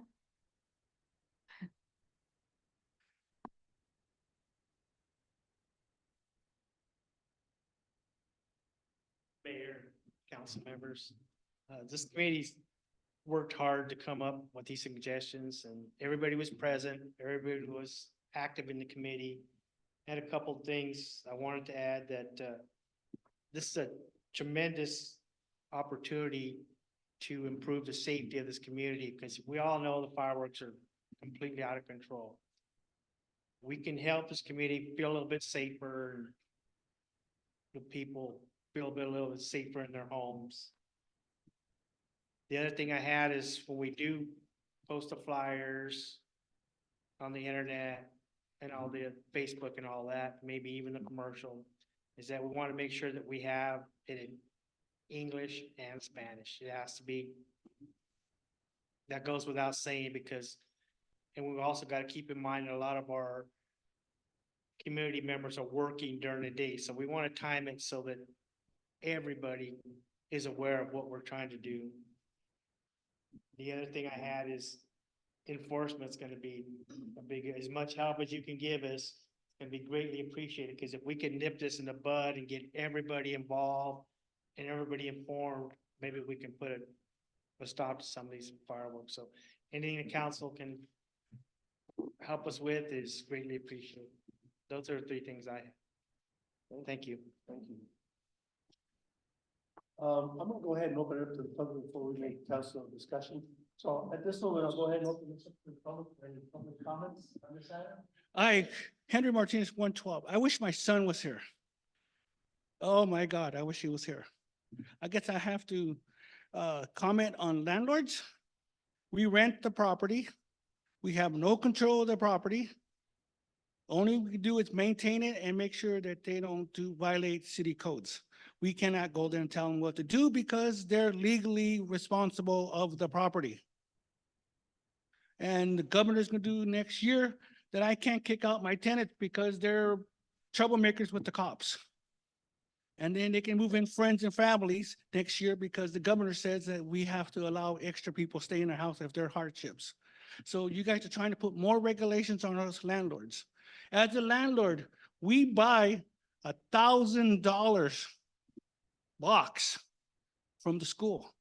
Mayor, council members, this committee's worked hard to come up with these suggestions, and everybody was present. Everybody was active in the committee. Had a couple of things I wanted to add that this is a tremendous opportunity to improve the safety of this community, because we all know the fireworks are completely out of control. We can help this community feel a little bit safer, and the people feel a little bit safer in their homes. The other thing I had is when we do post the flyers on the internet and all the Facebook and all that, maybe even the commercial, is that we want to make sure that we have it in English and Spanish. It has to be, that goes without saying, because, and we've also got to keep in mind that a lot of our community members are working during the day. So we want to time it so that everybody is aware of what we're trying to do. The other thing I had is enforcement's going to be a big, as much help as you can give us, and be greatly appreciated, because if we can nip this in the bud and get everybody involved and everybody informed, maybe we can put a stop to some of these fireworks. So anything the council can help us with is greatly appreciated. Those are the three things I have. Thank you. Thank you. I'm gonna go ahead and open it up to the public before we make council discussion. So at this moment, I'll go ahead and open this up to the public for any public comments on this item. Henry Martinez, 112. I wish my son was here. Oh my God, I wish he was here. I guess I have to comment on landlords. We rent the property. We have no control of the property. Only we can do is maintain it and make sure that they don't violate city codes. We cannot go there and tell them what to do because they're legally responsible of the property. And the governor's gonna do next year that I can't kick out my tenants because they're troublemakers with the cops. And then they can move in friends and families next year because the governor says that we have to allow extra people stay in their house if they're hardships. So you guys are trying to put more regulations on us landlords. As a landlord, we buy $1,000 box from the school.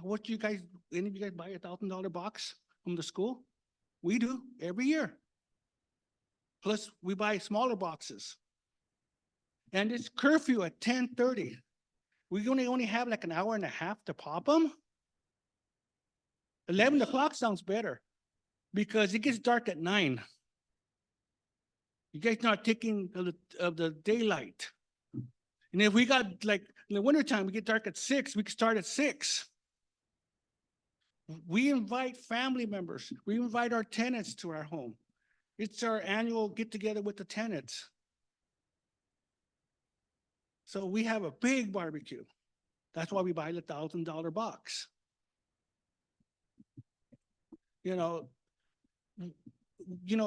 What you guys, any of you guys buy $1,000 box from the school? We do every year. Plus, we buy smaller boxes. And it's curfew at 10:30. We only have like an hour and a half to pop them. 11 o'clock sounds better because it gets dark at 9. You guys not taking of the daylight. And if we got like in the wintertime, we get dark at 6, we can start at 6. We invite family members. We invite our tenants to our home. It's our annual get together with the tenants. So we have a big barbecue. That's why we buy the $1,000 box. You know,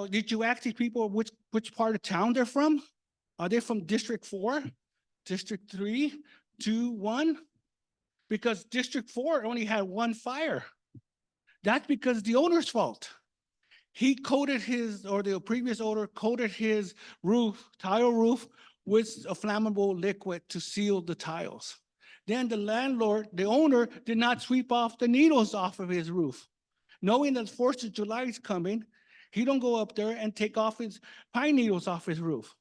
did you ask these people which part of town they're from? Are they from District 4, District 3, 2, 1? Because District 4 only had one fire. That's because the owner's fault. He coated the previous owner coated his roof, tile roof, with a flammable liquid to seal the tiles. Then the landlord, the owner, did not sweep off the needles off of his roof. Knowing that 4th of July is coming, he don't go up there and take off his pine needles off his roof.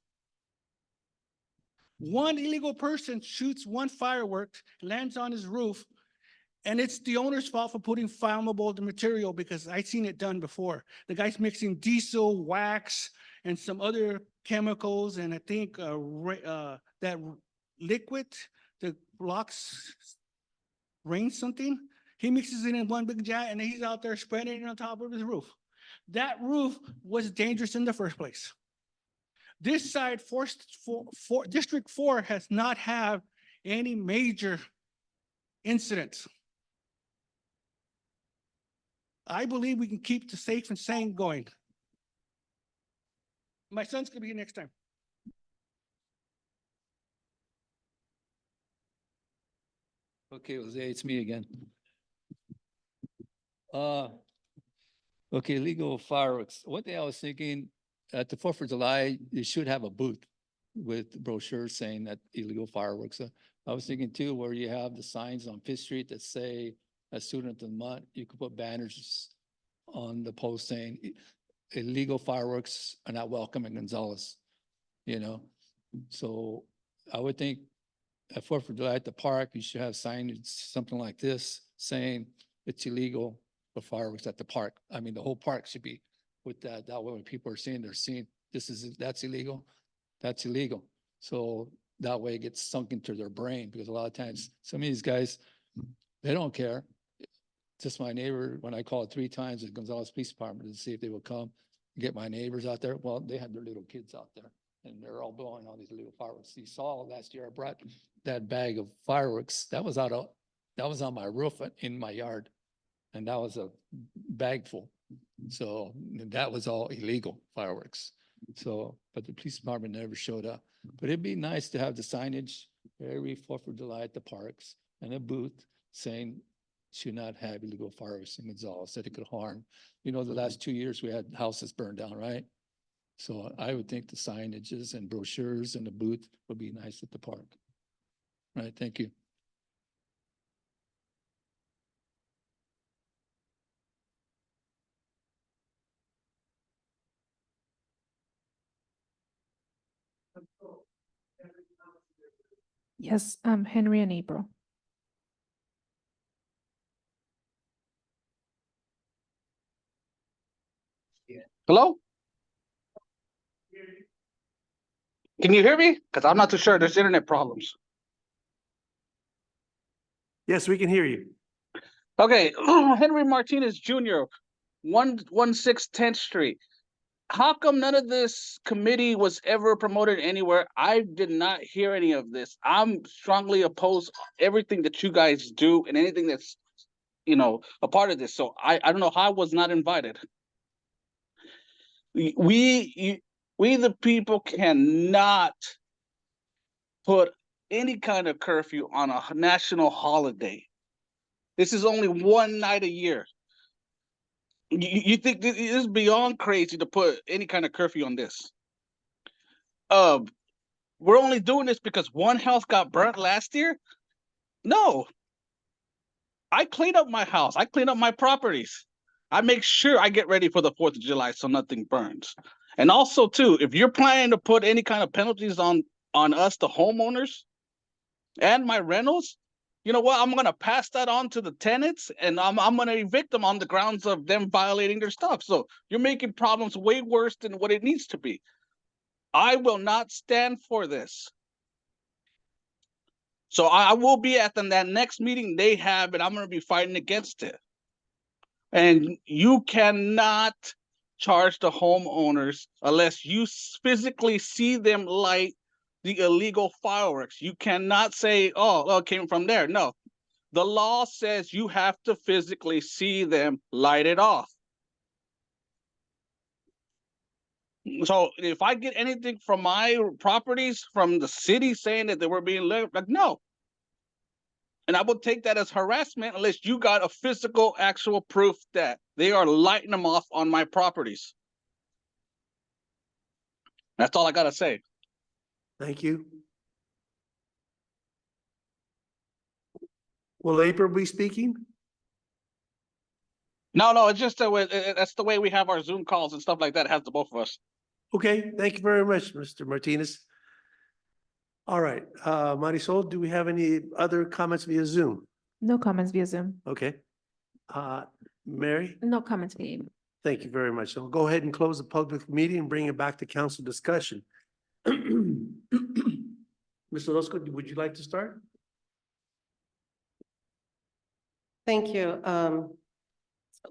One illegal person shoots one firework, lands on his roof, and it's the owner's fault for putting flammable material because I've seen it done before. The guy's mixing diesel, wax, and some other chemicals, and I think that liquid that blocks rain something, he mixes it in one big jar and he's out there spreading it on top of his roof. That roof was dangerous in the first place. This side, District 4 has not had any major incidents. I believe we can keep the safe and sane going. My son's gonna be here next time. Okay, Jose, it's me again. Okay, legal fireworks. One thing I was thinking, at the 4th of July, you should have a booth with brochures saying that illegal fireworks. I was thinking too, where you have the signs on Fifth Street that say a student of the month, you could put banners on the post saying illegal fireworks are not welcome in Gonzales, So I would think at 4th of July at the park, you should have signage, something like this, saying it's illegal for fireworks at the park. I mean, the whole park should be with that. That way when people are seeing, they're seeing that's illegal, that's illegal. So that way it gets sunk into their brain because a lot of times some of these guys, they don't care. Just my neighbor, when I called 3 times at Gonzales Police Department to see if they would come and get my neighbors out there, well, they had their little kids out there and they're all blowing all these little fireworks. You saw last year I brought that bag of fireworks. That was on my roof in my yard. And that was a bag full. So that was all illegal fireworks. So, but the police department never showed up. But it'd be nice to have the signage every 4th of July at the parks and a booth saying should not have illegal fireworks in Gonzales, that it could harm. The last 2 years we had houses burned down, right? So I would think the signages and brochures and the booth would be nice at the park. Right, thank you. Yes, Henry and April. Hello? Can you hear me? Because I'm not too sure. There's internet problems. Yes, we can hear you. Okay, Henry Martinez Jr., 116 10th Street. How come none of this committee was ever promoted anywhere? I did not hear any of this. I'm strongly opposed everything that you guys do and anything that's, a part of this. So I don't know how I was not invited. We the people cannot put any kind of curfew on a national holiday. This is only one night a year. You think this is beyond crazy to put any kind of curfew on this? We're only doing this because one house got burnt last year? No. I clean up my house. I clean up my properties. I make sure I get ready for the 4th of July so nothing burns. And also too, if you're planning to put any kind of penalties on us, the homeowners, and my rentals, you know what? I'm gonna pass that on to the tenants, and I'm gonna evict them on the grounds of them violating their stuff. So you're making problems way worse than what it needs to be. I will not stand for this. So I will be at that next meeting they have, and I'm gonna be fighting against it. And you cannot charge the homeowners unless you physically see them light the illegal fireworks. You cannot say, oh, it came from there. No, the law says you have to physically see them light it off. So if I get anything from my properties from the city saying that they were being lit, like, no. And I will take that as harassment unless you got a physical, actual proof that they are lighting them off on my properties. That's all I gotta say. Thank you. Will April be speaking? No, it's just that's the way we have our Zoom calls and stuff like that. It has the both of us. Okay, thank you very much, Mr. Martinez. All right, Marisol, do we have any other comments via Zoom? No comments via Zoom. Okay. Mary, No comments via email. thank you very much. So we'll go ahead and close the public meeting and bring it back to council discussion. Mr. Orozco, would you like to start? Thank you.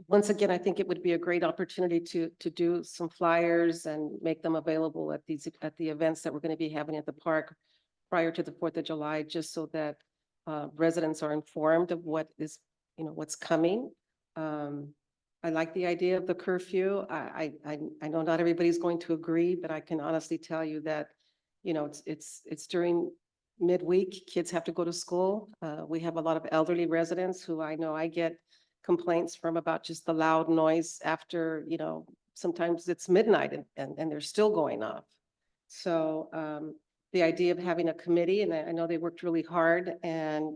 Once again, I think it would be a great opportunity to do some flyers and make them available at the events that we're going to be having at the park prior to the 4th of July, just so that residents are informed of what is, what's coming. I like the idea of the curfew. I know not everybody's going to agree, but I can honestly tell you that, it's during midweek, kids have to go to school. We have a lot of elderly residents who I know I get complaints from about just the loud noise after, sometimes it's midnight and they're still going off. So the idea of having a committee, and I know they worked really hard, and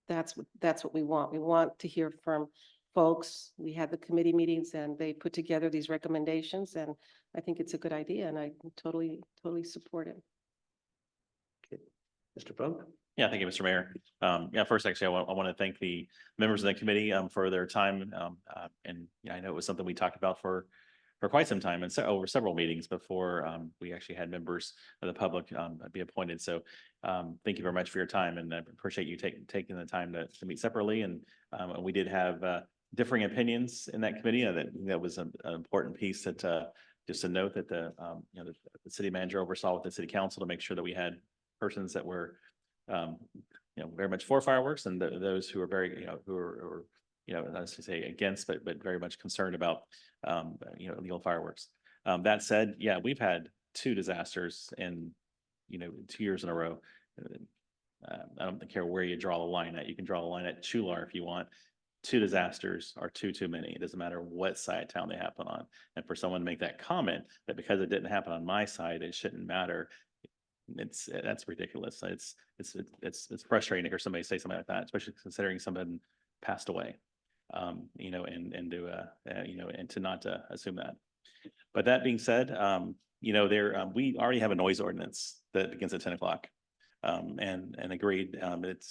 that's what we want. We want to hear from folks. We had the committee meetings and they put together these recommendations, and I think it's a good idea, and I totally support it. Mr. Funk? Yeah, thank you, Mr. Mayor. First, actually, I want to thank the members of the committee for their time. And I know it was something we talked about for quite some time and over several meetings before we actually had members of the public be appointed. So thank you very much for your time, and I appreciate you taking the time to meet separately. And we did have differing opinions in that committee. That was an important piece that just to note that the city manager oversaw with the city council to make sure that we had persons that were very much for fireworks, and those who are very, who are not to say against, but very much concerned about, illegal fireworks. That said, yeah, we've had 2 disasters in, 2 years in a row. I don't care where you draw the line at. You can draw a line at Chular if you want. 2 disasters are too many. It doesn't matter what side of town they happen on. And for someone to make that comment that because it didn't happen on my side, it shouldn't matter. That's ridiculous. It's frustrating to hear somebody say something like that, especially considering someone passed away. And to not assume that. But that being said, we already have a noise ordinance that begins at 10 o'clock. and agreed. It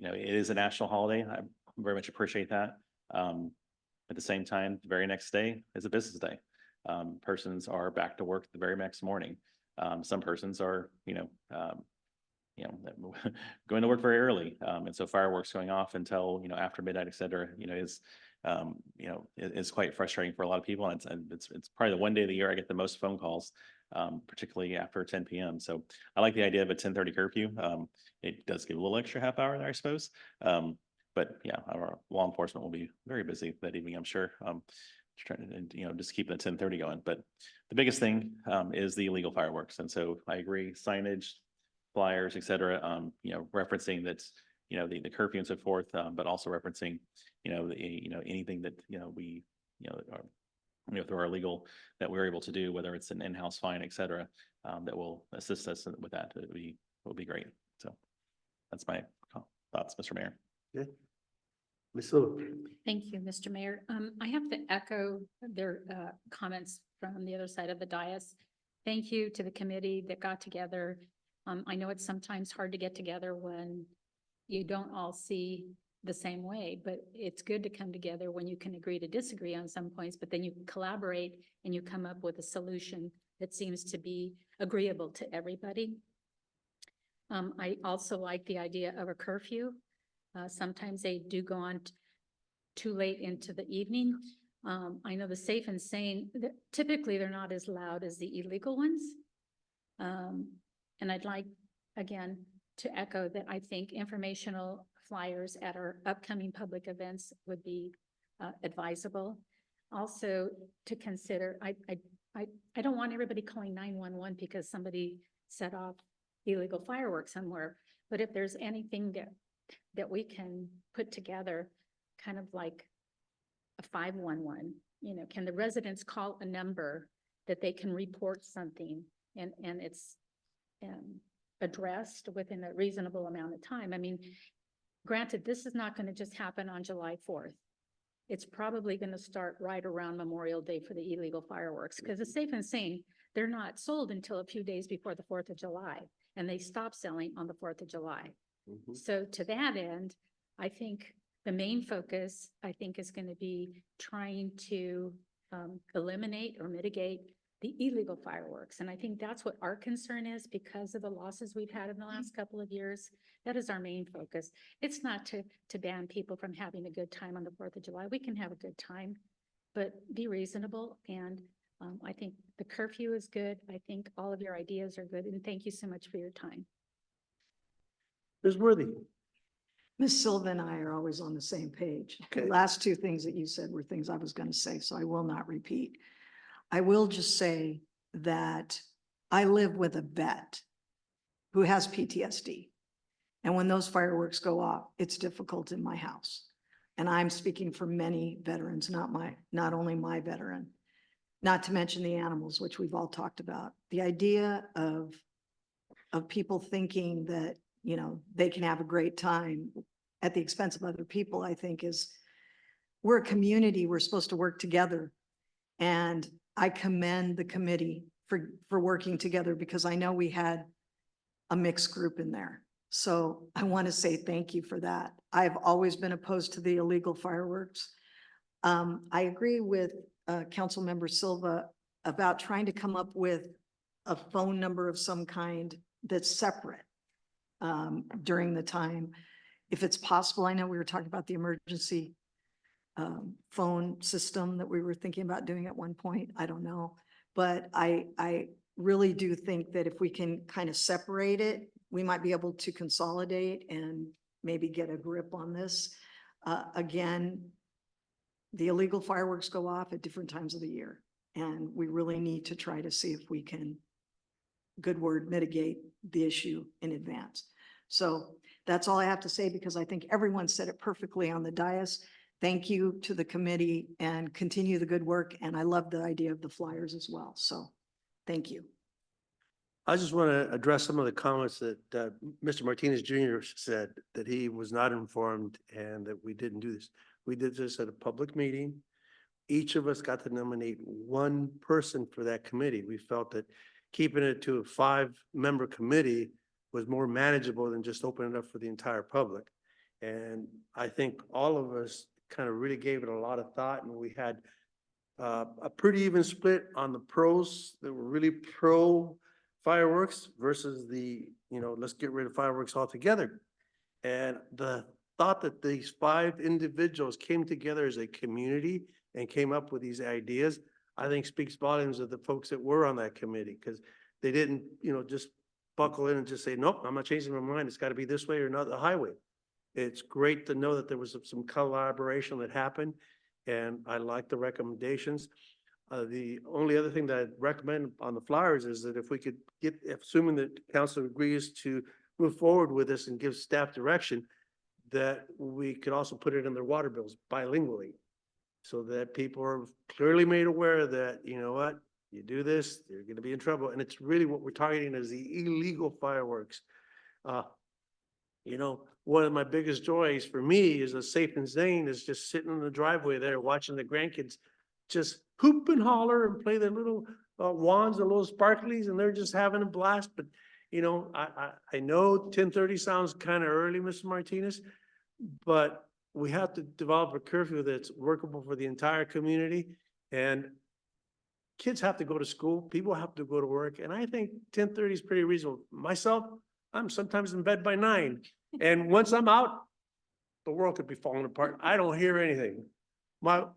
is a national holiday. I very much appreciate that. At the same time, the very next day is a business day. Persons are back to work the very next morning. Some persons are, going to work very early. And so fireworks going off until, after midnight, et cetera, is quite frustrating for a lot of people. And it's probably the one day of the year I get the most phone calls, particularly after 10 p.m. So I like the idea of a 10:30 curfew. It does give a little extra half hour there, I suppose. But yeah, our law enforcement will be very busy that evening, I'm sure. Trying to, just keep the 10:30 going. But the biggest thing is the illegal fireworks. And so I agree, signage, flyers, et cetera, referencing that, the curfew and so forth, but also referencing, anything that, we, are, through our legal that we're able to do, whether it's an in-house fine, et cetera, that will assist us with that. It would be great. So that's my thoughts, Mr. Mayor. Okay. Ms. Silva. Thank you, Mr. Mayor. I have to echo their comments from the other side of the dais. Thank you to the committee that got together. I know it's sometimes hard to get together when you don't all see the same way, but it's good to come together when you can agree to disagree on some points, but then you collaborate and you come up with a solution that seems to be agreeable to everybody. I also like the idea of a curfew. Sometimes they do go on too late into the evening. I know the safe and sane, typically they're not as loud as the illegal ones. And I'd like, again, to echo that I think informational flyers at our upcoming public events would be advisable. Also to consider, I don't want everybody calling 911 because somebody set off illegal fireworks somewhere. But if there's anything that we can put together, kind of like a 511, can the residents call a number that they can report something and it's addressed within a reasonable amount of time? I mean, granted, this is not going to just happen on July 4th. It's probably going to start right around Memorial Day for the illegal fireworks, because it's safe and sane. They're not sold until a few days before the 4th of July, and they stop selling on the 4th of July. So to that end, I think the main focus, is going to be trying to eliminate or mitigate the illegal fireworks. And I think that's what our concern is because of the losses we've had in the last couple of years. That is our main focus. It's not to ban people from having a good time on the 4th of July. We can have a good time, but be reasonable. And I think the curfew is good. I think all of your ideas are good. And thank you so much for your time. Ms. Worthy. Ms. Silva and I are always on the same page. The Okay. last two things that you said were things I was going to say, so I will not repeat. I will just say that I live with a vet who has PTSD. And when those fireworks go off, it's difficult in my house. And I'm speaking for many veterans, not only my veteran, not to mention the animals, which we've all talked about. The idea of people thinking that, they can have a great time at the expense of other people, I think we're a community. We're supposed to work together. And I commend the committee for working together because I know we had a mixed group in there. So I want to say thank you for that. I've always been opposed to the illegal fireworks. I agree with Councilmember Silva about trying to come up with a phone number of some kind that's separate during the time. If it's possible, I know we were talking about the emergency phone system that we were thinking about doing at one point. I don't know. But I really do think that if we can kind of separate it, we might be able to consolidate and maybe get a grip on this. Again, the illegal fireworks go off at different times of the year. And we really need to try to see if we can, good word, mitigate the issue in advance. So that's all I have to say because I think everyone said it perfectly on the dais. Thank you to the committee and continue the good work. And I love the idea of the flyers as well. So thank you. I just want to address some of the comments that Mr. Martinez Jr. said, that he was not informed and that we didn't do this. We did this at a public meeting. Each of us got to nominate one person for that committee. We felt that keeping it to a 5-member committee was more manageable than just opening it up for the entire public. And I think all of us kind of really gave it a lot of thought, and we had a pretty even split on the pros that were really pro fireworks versus the, let's get rid of fireworks altogether. And the thought that these 5 individuals came together as a community and came up with these ideas, I think speaks volumes of the folks that were on that committee, because they didn't, just buckle in and just say, nope, I'm not changing my mind. It's got to be this way or not the highway. It's great to know that there was some collaboration that happened, and I like the recommendations. The only other thing that I'd recommend on the flyers is that if we could get, assuming that council agrees to move forward with this and give staff direction, that we could also put it in their water bills bilingually, so that people are clearly made aware that, you know what, you do this, you're going to be in trouble. And it's really what we're targeting is the illegal fireworks. One of my biggest joys for me is a Safe and Zane is just sitting in the driveway there watching the grandkids just hoop and holler and play their little wands, the little sparklies, and they're just having a blast. But, I know 10:30 sounds kind of early, Mr. Martinez, but we have to develop a curfew that's workable for the entire community. And kids have to go to school, people have to go to work, and I think 10:30 is pretty reasonable. Myself, I'm sometimes in bed by 9, and once I'm out, the world could be falling apart. I don't hear anything. Well,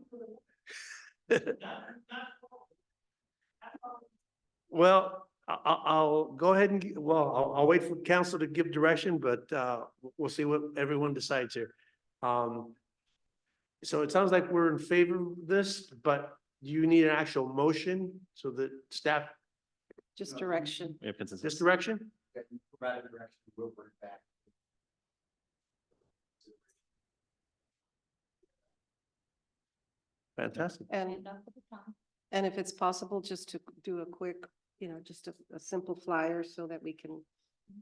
I'll go ahead and, I'll wait for council to give direction, but we'll see what everyone decides here. So it sounds like we're in favor of this, but you need an actual motion so that staff, Just direction. We have consensus. this direction? Provide direction, we'll bring it back. Fantastic. And if it's possible, just to do a quick, just a simple flyer so that we can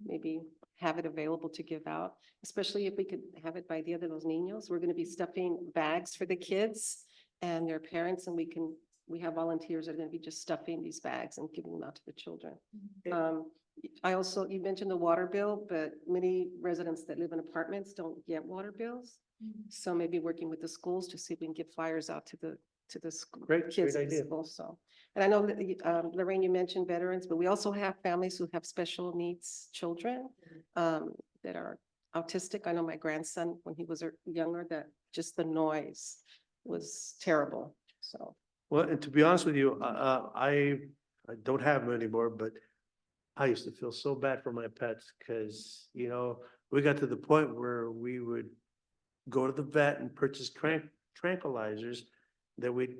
maybe have it available to give out, especially if we could have it by Dia de los Niños. We're going to be stuffing bags for the kids and their parents, and we have volunteers that are going to be just stuffing these bags and giving them out to the children. You mentioned the water bill, but many residents that live in apartments don't get water bills. So maybe working with the schools to see if we can get flyers out to the Great kids idea. also. And I know that, Lorraine, you mentioned veterans, but we also have families who have special needs children that are autistic. I know my grandson, when he was younger, that just the noise was terrible, so. Well, and to be honest with you, I don't have them anymore, but I used to feel so bad for my pets because, we got to the point where we would go to the vet and purchase tranquilizers that we'd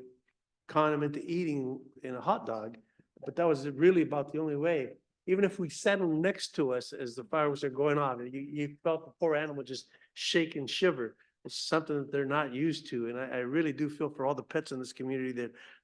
con them into eating in a hot dog. But that was really about the only way. Even if we sat them next to us as the fireworks are going off, you felt the poor animal just shake and shiver. It's something that they're not used to. And I really do feel for all the pets in this community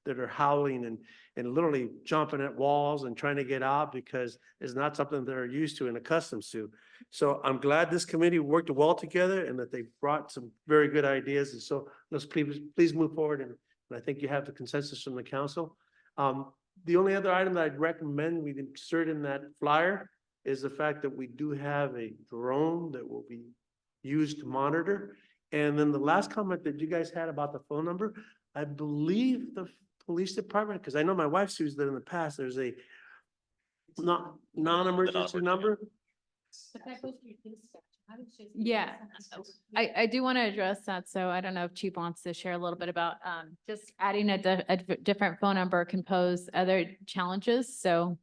that are howling and literally jumping at walls and trying to get out because it's not something they're used to and accustomed to. So I'm glad this committee worked well together and that they brought some very good ideas. And so let's please move forward. And I think you have the consensus from the council. The only other item that I'd recommend we insert in that flyer is the fact that we do have a drone that will be used to monitor. And then the last comment that you guys had about the phone number, I believe the police department, because I know my wife's used it in the past, there's a non-emergency number. Yeah, I do want to address that. So I don't know if Chief wants to share a little bit about just adding a different phone number can pose other challenges. So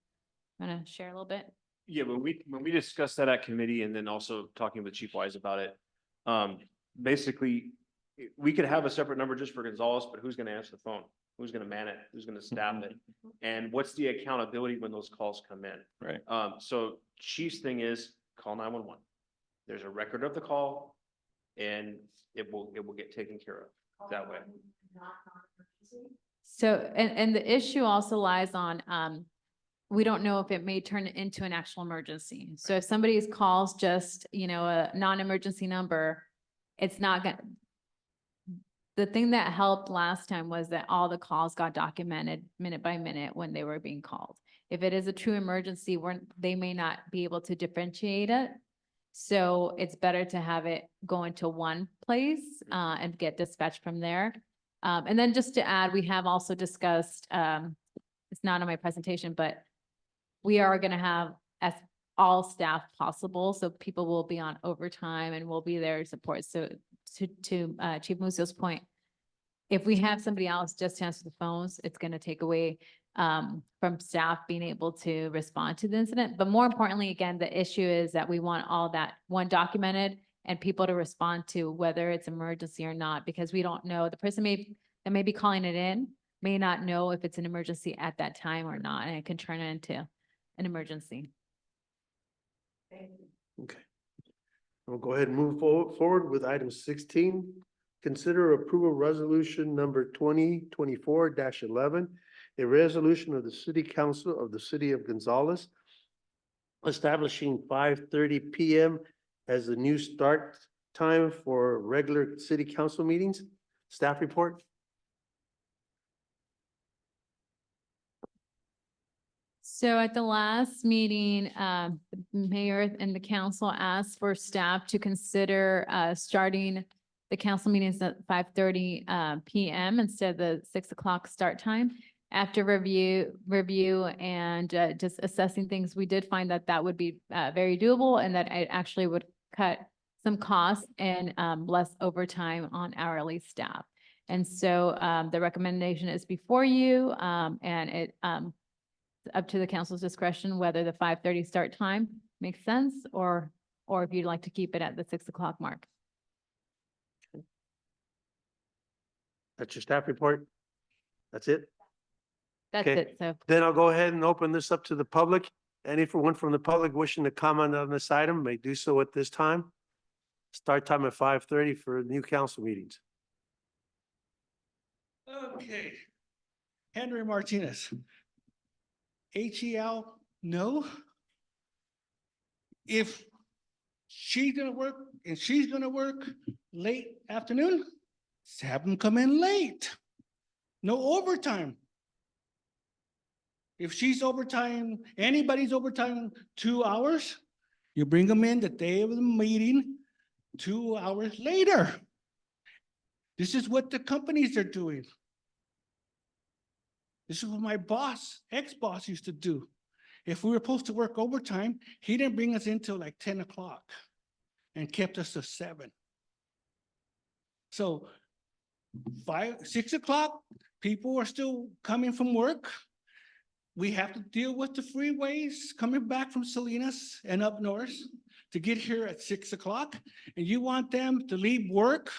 I'm going to share a little bit. Yeah, when we discussed that at committee and then also talking with Chief Wise about it, basically, we could have a separate number just for Gonzalez, but who's gonna answer the phone? Who's gonna man it? Who's gonna staff it? And what's the accountability when those calls come in? Right. So Chief's thing is call 911. There's a record of the call and it will get taken care of that way. So, and the issue also lies on, we don't know if it may turn into an actual emergency. So if somebody calls just, a non-emergency number, it's not gonna. The thing that helped last time was that all the calls got documented minute by minute when they were being called. If it is a true emergency, they may not be able to differentiate it. So it's better to have it go into one place and get dispatched from there. And then just to add, we have also discussed, it's not on my presentation, but we are gonna have as all staff possible, so people will be on overtime and will be there to support. So to Chief Musio's point, if we have somebody else just to answer the phones, it's gonna take away from staff being able to respond to the incident. But more importantly, again, the issue is that we want all that documented and people to respond to whether it's emergency or not, because we don't know, the person that may be calling it in may not know if it's an emergency at that time or not, and it can turn into an emergency. Okay. We'll go ahead and move forward with item 16. Consider approval resolution number 2024-11, a resolution of the City Council of the City of Gonzales establishing 5:30 PM as the new start time for regular city council meetings. Staff report. So at the last meeting, the mayor and the council asked for staff to consider starting the council meetings at 5:30 PM instead of the 6 o'clock start time. After review and just assessing things, we did find that that would be very doable and that it actually would cut some costs and less overtime on hourly staff. And so the recommendation is before you and it up to the council's discretion whether the 5:30 start time makes sense or if you'd like to keep it at the 6 o'clock mark. That's your staff report? That's it? That's Okay. it. So Then I'll go ahead and open this up to the public. Anyone from the public wishing to comment on this item may do so at this time. Start time at 5:30 for new council meetings. Okay. Henry Martinez. HEL, no. If she's gonna work and she's gonna work late afternoon, just have them come in late. No overtime. If she's overtime, anybody's overtime 2 hours, you bring them in the day of the meeting 2 hours later. This is what the companies are doing. This is what my boss, ex-boss used to do. If we were supposed to work overtime, he didn't bring us in till like 10 o'clock and kept us till 7. So 6 o'clock, people are still coming from work. We have to deal with the freeways coming back from Salinas and up north to get here at 6 o'clock. And you want them to leave work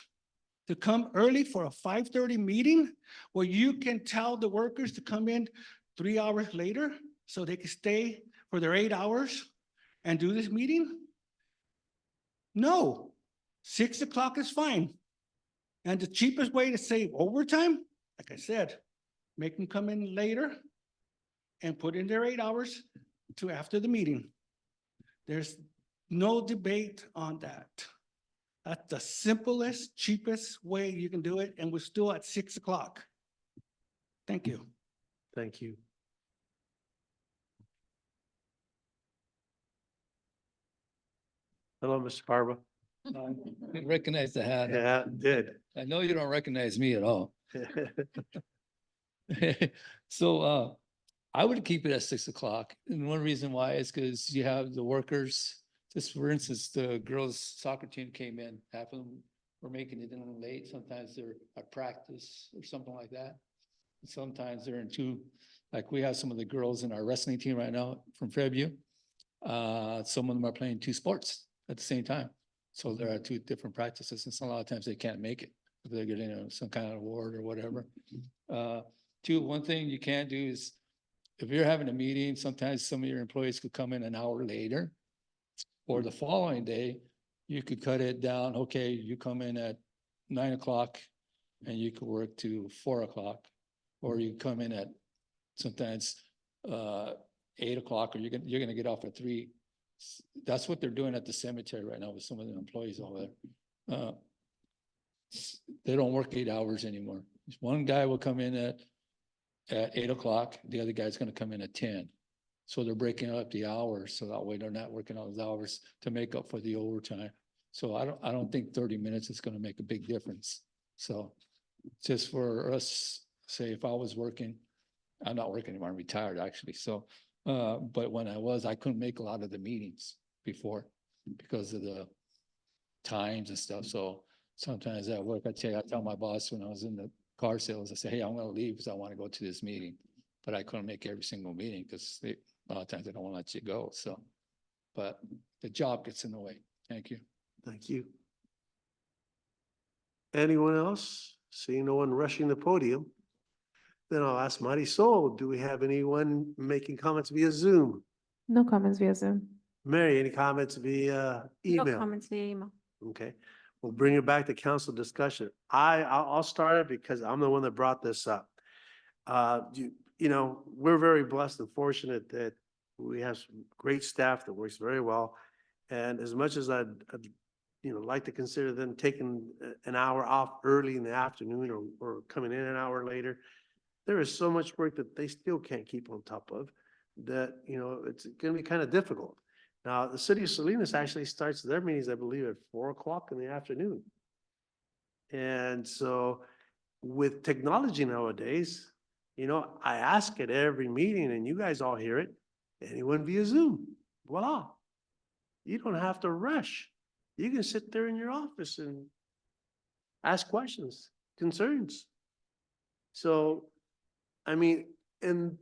to come early for a 5:30 meeting where you can tell the workers to come in 3 hours later so they can stay for their 8 hours and do this meeting? No, 6 o'clock is fine. And the cheapest way to save overtime, like I said, make them come in later and put in their 8 hours to after the meeting. There's no debate on that. That's the simplest, cheapest way you can do it, and we're still at 6 o'clock. Thank you. Thank you. Hello, Mr. Barba. Didn't recognize the hat. Yeah, did. I know you don't recognize me at all. So I would keep it at 6 o'clock. And one reason why is because you have the workers, just for instance, the girls soccer team came in, half of them were making it in late. Sometimes they're at practice or something like that. Sometimes they're like we have some of the girls in our wrestling team right now from Fairview. Some of them are playing 2 sports at the same time. So there are 2 different practices, and so a lot of times they can't make it if they're getting some kind of award or whatever. 2, one thing you can't do is if you're having a meeting, sometimes some of your employees could come in an hour later, or the following day, you could cut it down. Okay, you come in at 9 o'clock and you could work to 4 o'clock, or you come in at sometimes 8 o'clock, or you're gonna get off at 3. That's what they're doing at the cemetery right now with some of the employees over there. They don't work 8 hours anymore. One guy will come in at 8 o'clock. The other guy's gonna come in at 10. So they're breaking up the hours, so that way they're not working all those hours to make up for the overtime. So I don't think 30 minutes is gonna make a big difference. So just for us, say if I was working, I'm not working anymore, I'm retired actually, so, but when I was, I couldn't make a lot of the meetings before because of the times and stuff, so sometimes at work, I tell my boss when I was in the car sales, I say, hey, I'm gonna leave because I want to go to this meeting. But I couldn't make every single meeting because a lot of times they don't want to let you go, so. But the job gets in the way. Thank you. Thank you. Anyone else? Seeing no one rushing the podium, then I'll ask Marisol, do we have anyone making comments via Zoom? No comments via Zoom. Mary, any comments via email? No comments via email. Okay, we'll bring it back to council discussion. I'll start it because I'm the one that brought this up. You know, we're very blessed and fortunate that we have some great staff that works very well. And as much as I'd like to consider them taking an hour off early in the afternoon or coming in an hour later, there is so much work that they still can't keep on top of that, it's gonna be kind of difficult. Now, the city of Salinas actually starts their meetings, I believe, at 4 o'clock in the afternoon. And so with technology nowadays, I ask at every meeting and you guys all hear it, anyone via Zoom, voila. You don't have to rush. You can sit there in your office and ask questions, concerns. So, I mean, in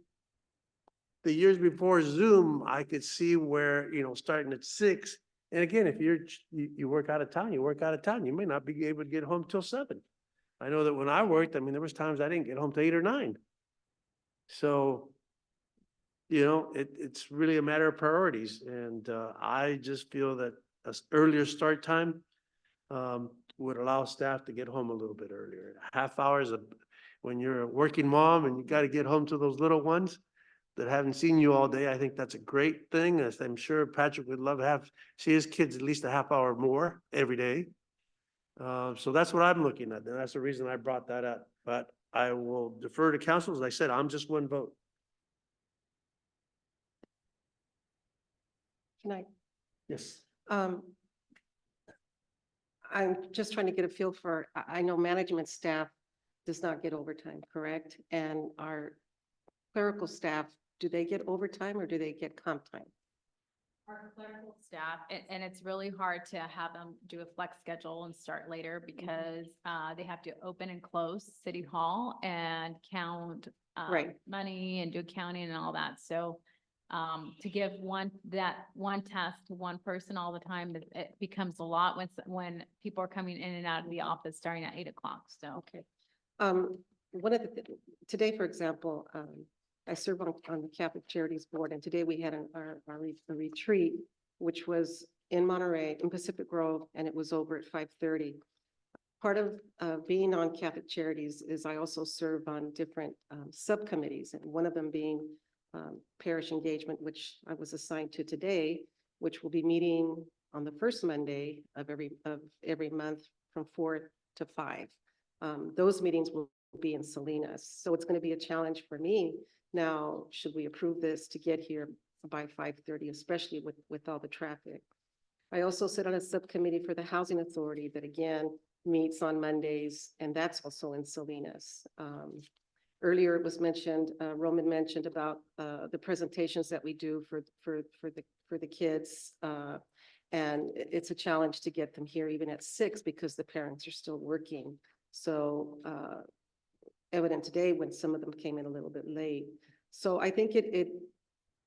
the years before Zoom, I could see where, starting at 6. And again, if you work out of town, you work out of town, you may not be able to get home till 7. I know that when I worked, there was times I didn't get home till 8 or 9. So, it's really a matter of priorities. And I just feel that an earlier start time would allow staff to get home a little bit earlier. Half hours when you're a working mom and you got to get home to those little ones that haven't seen you all day, I think that's a great thing. As I'm sure Patrick would love to see his kids at least a half hour more every day. So that's what I'm looking at. And that's the reason I brought that up. But I will defer to council. As I said, I'm just one vote. Tonight. Yes. I'm just trying to get a feel for, I know management staff does not get overtime, correct? And our clerical staff, do they get overtime or do they get comp time? Our clerical staff, and it's really hard to have them do a flex schedule and start later because they have to open and close City Hall and count Right. money and do accounting and all that. So to give one task to one person all the time, it becomes a lot when people are coming in and out of the office starting at 8 o'clock. So. Okay. One of today, for example, I serve on the Catholic Charities Board, and today we had a retreat, which was in Monterey, in Pacific Grove, and it was over at 5:30. Part of being on Catholic Charities is I also serve on different subcommittees, and one of them being parish engagement, which I was assigned to today, which will be meeting on the first Monday of every month from 4 to 5. Those meetings will be in Salinas. So it's going to be a challenge for me. Now, should we approve this to get here by 5:30, especially with all the traffic? I also sit on a subcommittee for the Housing Authority that again meets on Mondays, and that's also in Salinas. Earlier it was mentioned, Roman mentioned about the presentations that we do for the kids. And it's a challenge to get them here even at 6 because the parents are still working. So evident today when some of them came in a little bit late. So I think it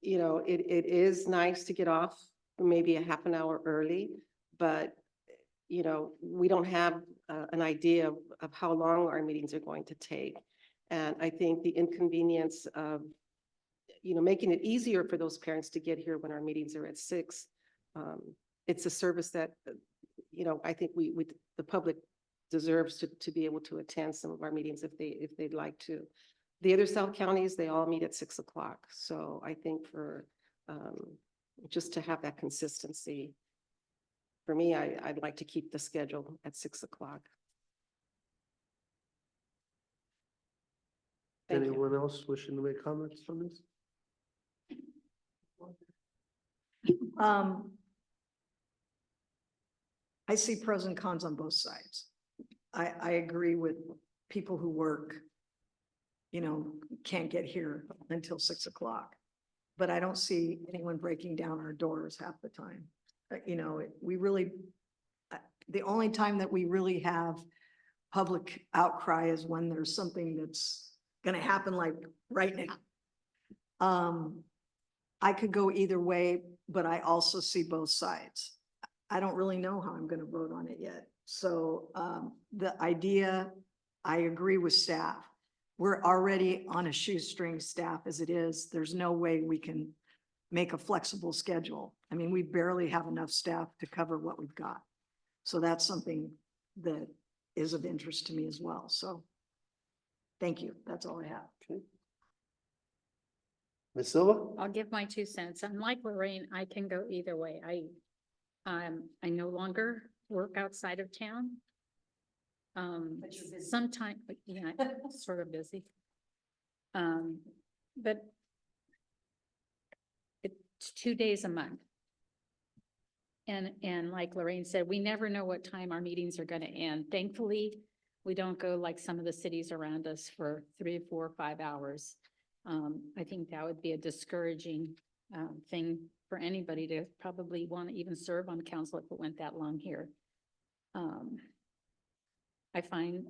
is nice to get off maybe a half an hour early, but we don't have an idea of how long our meetings are going to take. And I think the inconvenience of, making it easier for those parents to get here when our meetings are at 6, it's a service that, I think the public deserves to be able to attend some of our meetings if they'd like to. The other South counties, they all meet at 6 o'clock. So I think for just to have that consistency, for me, I'd like to keep the schedule at 6 o'clock. Thank you. Anyone else wishing to make comments on this? Um, I see pros and cons on both sides. I agree with people who work, you know, can't get here until 6 o'clock. But I don't see anyone breaking down our doors half the time. You know, we really, the only time that we really have public outcry is when there's something that's gonna happen like right now. I could go either way, but I also see both sides. I don't really know how I'm gonna vote on it yet. So, the idea, I agree with staff. We're already on a shoestring staff as it is. There's no way we can make a flexible schedule. I mean, we barely have enough staff to cover what we've got. So that's something that is of interest to me as well. So thank you. That's all I have. Ms. Silva? I'll give my 2 cents. Unlike Lorraine, I can go either way. I no longer work outside of town. Sometime, yeah, sort of busy. But it's 2 days a month. And like Lorraine said, we never know what time our meetings are gonna end. Thankfully, we don't go like some of the cities around us for 3, 4, 5 hours. I think that would be a discouraging thing for anybody to probably want to even serve on council if it went that long here. I find,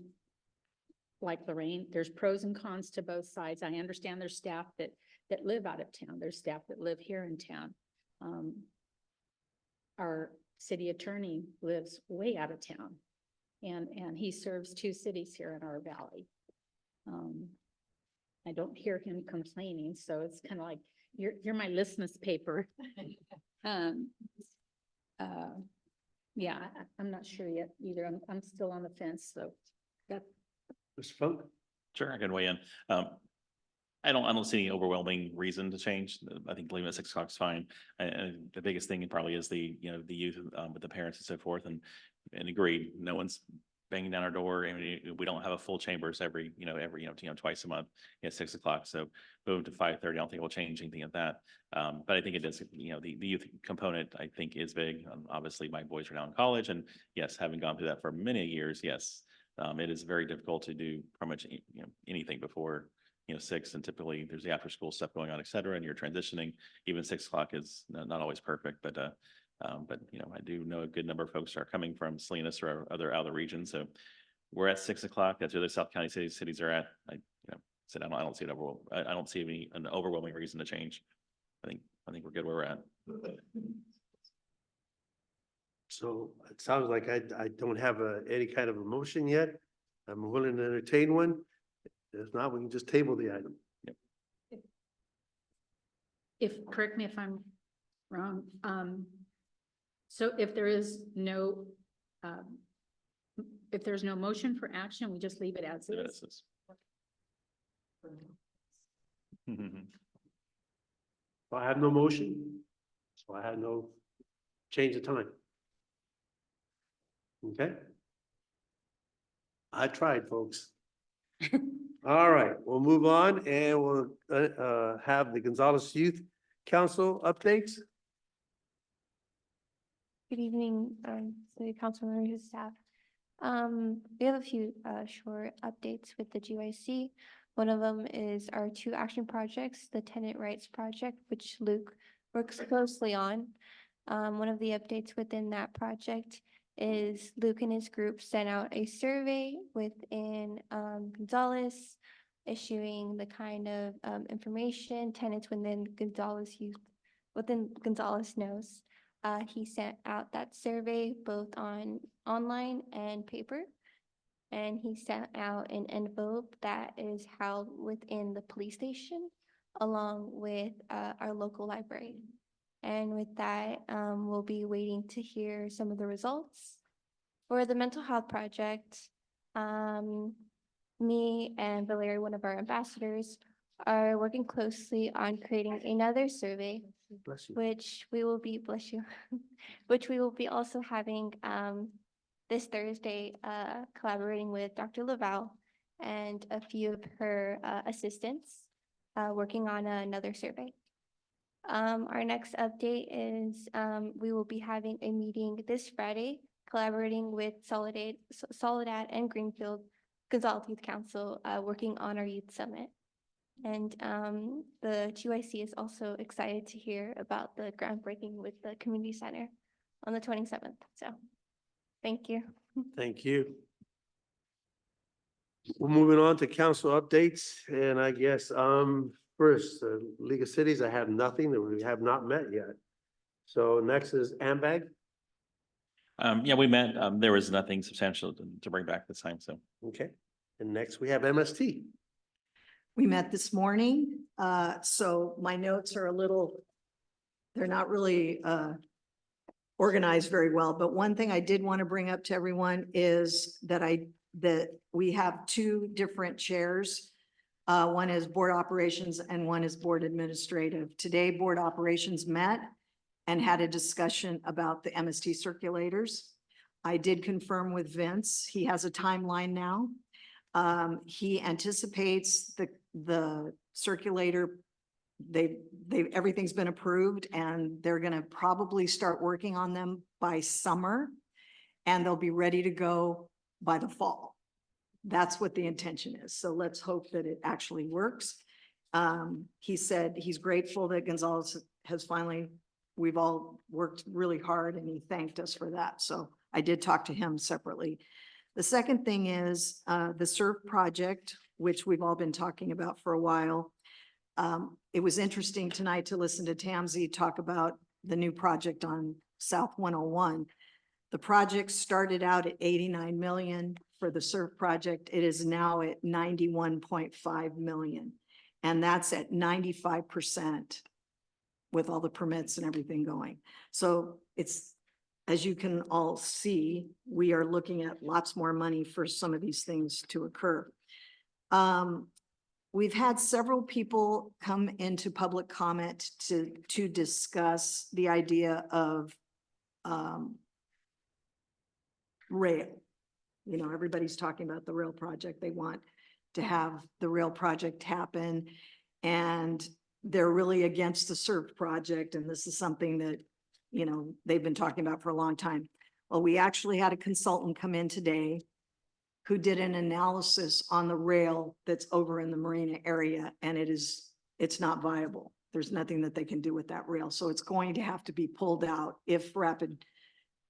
like Lorraine, there's pros and cons to both sides. I understand there's staff that live out of town. There's staff that live here in town. Our city attorney lives way out of town, and he serves 2 cities here in our valley. I don't hear him complaining, so it's kind of like, you're my litmus paper. Yeah, I'm not sure yet either. I'm still on the fence, so that. Mr. Funk? Sure, I can weigh in. I don't see any overwhelming reason to change. I think leaving at 6 o'clock is fine. And the biggest thing probably is the youth with the parents and so forth, and agreed, no one's banging down our door. I mean, we don't have a full chambers every twice a month at 6 o'clock. So move to 5:30. I don't think it will change anything at that. But I think it does, the youth component, I think, is big. Obviously my boys are now in college, and yes, having gone through that for many years, yes, it is very difficult to do pretty much, anything before 6, and typically there's the after school stuff going on, et cetera, and you're transitioning. Even 6 o'clock is not always perfect, but I do know a good number of folks are coming from Salinas or other regions. So we're at 6 o'clock. That's where the South County cities are at. I don't see it I don't see an overwhelming reason to change. I think we're good where we're at. So it sounds like I don't have any kind of a motion yet. I'm willing to entertain one. If not, we can just table the item. Correct me if I'm wrong, so if there is no, if there's no motion for action, we just leave it as is. I have no motion, so I have no change of time. Okay? I tried, folks. All right, we'll move on and we'll have the Gonzales Youth Council updates. Good evening, City Council members and staff. We have a few short updates with the GYC. One of them is our 2 action projects, the tenant rights project, which Luke works closely on. One of the updates within that project is Luke and his group sent out a survey within Gonzales, issuing the kind of information tenants within Gonzales knows. He sent out that survey both online and paper. And he sent out an envelope that is held within the police station along with our local library. And with that, we'll be waiting to hear some of the results. For the mental health project, me and Valerie, one of our ambassadors, are working closely on creating another survey, Bless you. which we will be, bless you, which we will be also having this Thursday, collaborating with Dr. Laval and a few of her assistants, working on another survey. Our next update is, we will be having a meeting this Friday, collaborating with Soledad and Greenfield Gonzalez Youth Council, working on our youth summit. And the GYC is also excited to hear about the groundbreaking with the community center on the 27th. So, thank you. Thank you. We're moving on to council updates, and I guess, first, League of Cities, I have nothing, that we have not met yet. So next is AMBAG. Yeah, we met, there was nothing substantial to bring back this time, so. Okay, and next we have MST. We met this morning, so my notes are a little, they're not really organized very well, but one thing I did want to bring up to everyone is that that we have two different chairs. One is board operations and one is board administrative. Today, board operations met and had a discussion about the MST circulators. I did confirm with Vince, he has a timeline now. He anticipates the circulator, everything's been approved and they're gonna probably start working on them by summer and they'll be ready to go by the fall. That's what the intention is. So let's hope that it actually works. He said he's grateful that Gonzalez has finally, we've all worked really hard and he thanked us for that. So I did talk to him separately. The second thing is the SURF project, which we've all been talking about for a while. It was interesting tonight to listen to Tamsi talk about the new project on South 101. The project started out at 89 million for the SURF project. It is now at 91.5 million. And that's at 95% with all the permits and everything going. So it's, as you can all see, we are looking at lots more money for some of these things to occur. We've had several people come into public comment to discuss the idea of rail. You know, everybody's talking about the rail project. They want to have the rail project happen. And they're really against the SURF project. And this is something that, you know, they've been talking about for a long time. Well, we actually had a consultant come in today who did an analysis on the rail that's over in the marina area, and it's not viable. There's nothing that they can do with that rail. So it's going to have to be pulled out if rapid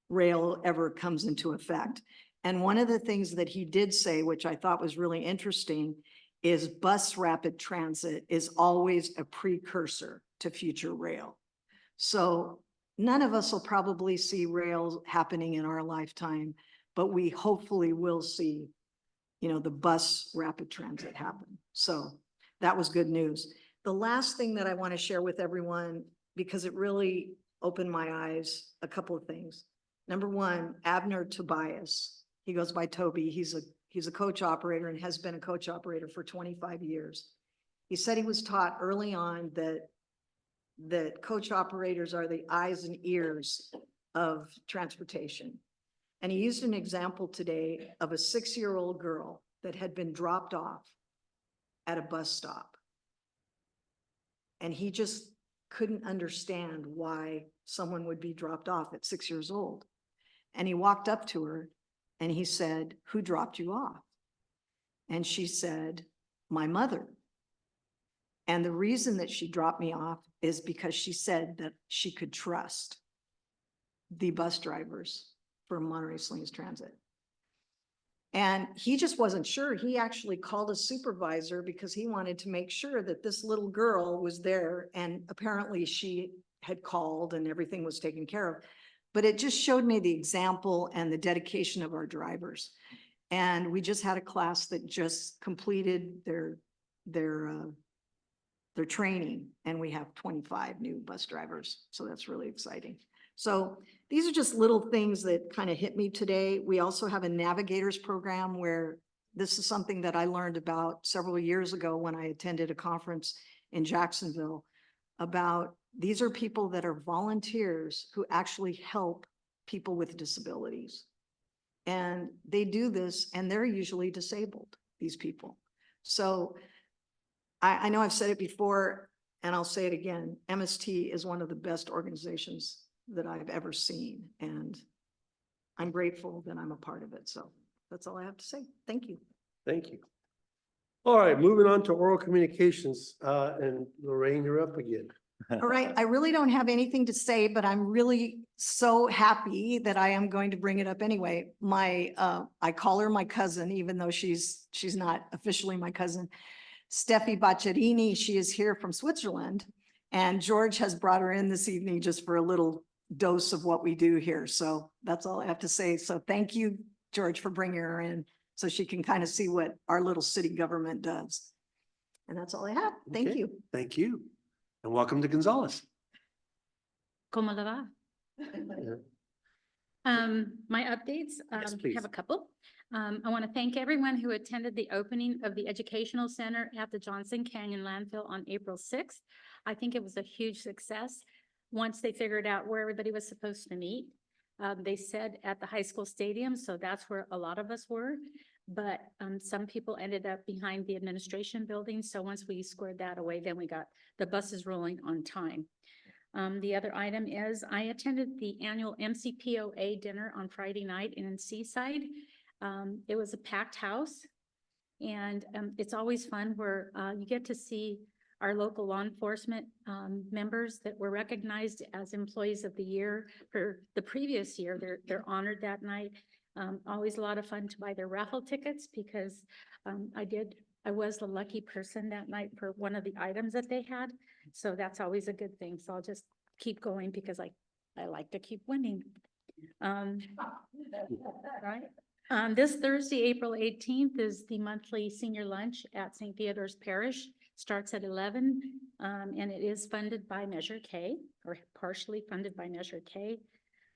rail ever comes into effect. And one of the things that he did say, which I thought was really interesting, is bus rapid transit is always a precursor to future rail. So none of us will probably see rail happening in our lifetime, but we hopefully will see, you know, the bus rapid transit happen. So that was good news. The last thing that I want to share with everyone, because it really opened my eyes, a couple of things. Number one, Abner Tobias, he goes by Toby. He's a coach operator and has been a coach operator for 25 years. He said he was taught early on that coach operators are the eyes and ears of transportation. And he used an example today of a 6-year-old girl that had been dropped off at a bus stop. And he just couldn't understand why someone would be dropped off at 6 years old. And he walked up to her and he said, "Who dropped you off?" And she said, "My mother. And the reason that she dropped me off is because she said that she could trust the bus drivers for Monterey Slings Transit." And he just wasn't sure. He actually called a supervisor because he wanted to make sure that this little girl was there. And apparently she had called and everything was taken care of. But it just showed me the example and the dedication of our drivers. And we just had a class that just completed their training, and we have 25 new bus drivers. So that's really exciting. So these are just little things that kind of hit me today. We also have a navigators program where this is something that I learned about several years ago when I attended a conference in Jacksonville about these are people that are volunteers who actually help people with disabilities. And they do this and they're usually disabled, these people. So I know I've said it before, and I'll say it again, MST is one of the best organizations that I've ever seen, and I'm grateful that I'm a part of it. So that's all I have to say. Thank you. Thank you. All right, moving on to oral communications, and Lorraine, you're up again. All right, I really don't have anything to say, but I'm really so happy that I am going to bring it up anyway. I call her my cousin, even though she's not officially my cousin. Steffi Bacciarini, she is here from Switzerland, and George has brought her in this evening just for a little dose of what we do here. So that's all I have to say. So thank you, George, for bringing her in so she can kind of see what our little city government does. And that's all I have. Thank Okay, you. Thank you. And welcome to Gonzales. ¿Cómo le va? My updates, Yes, please. have a couple. I want to thank everyone who attended the opening of the Educational Center at the Johnson Canyon Landfill on April 6th. I think it was a huge success. Once they figured out where everybody was supposed to meet, they said at the high school stadium, so that's where a lot of us were. But some people ended up behind the administration building. So once we squared that away, then we got the buses rolling on time. The other item is I attended the annual MCPOA dinner on Friday night in Seaside. It was a packed house, and it's always fun where you get to see our local law enforcement members that were recognized as employees of the year for the previous year. They're honored that night. Always a lot of fun to buy their raffle tickets because I was the lucky person that night for one of the items that they had. So that's always a good thing. So I'll just keep going because I like to keep winning. Right? This Thursday, April 18th is the monthly senior lunch at St. Theodore's Parish. Starts at 11, and it is funded by Measure K, or partially funded by Measure K.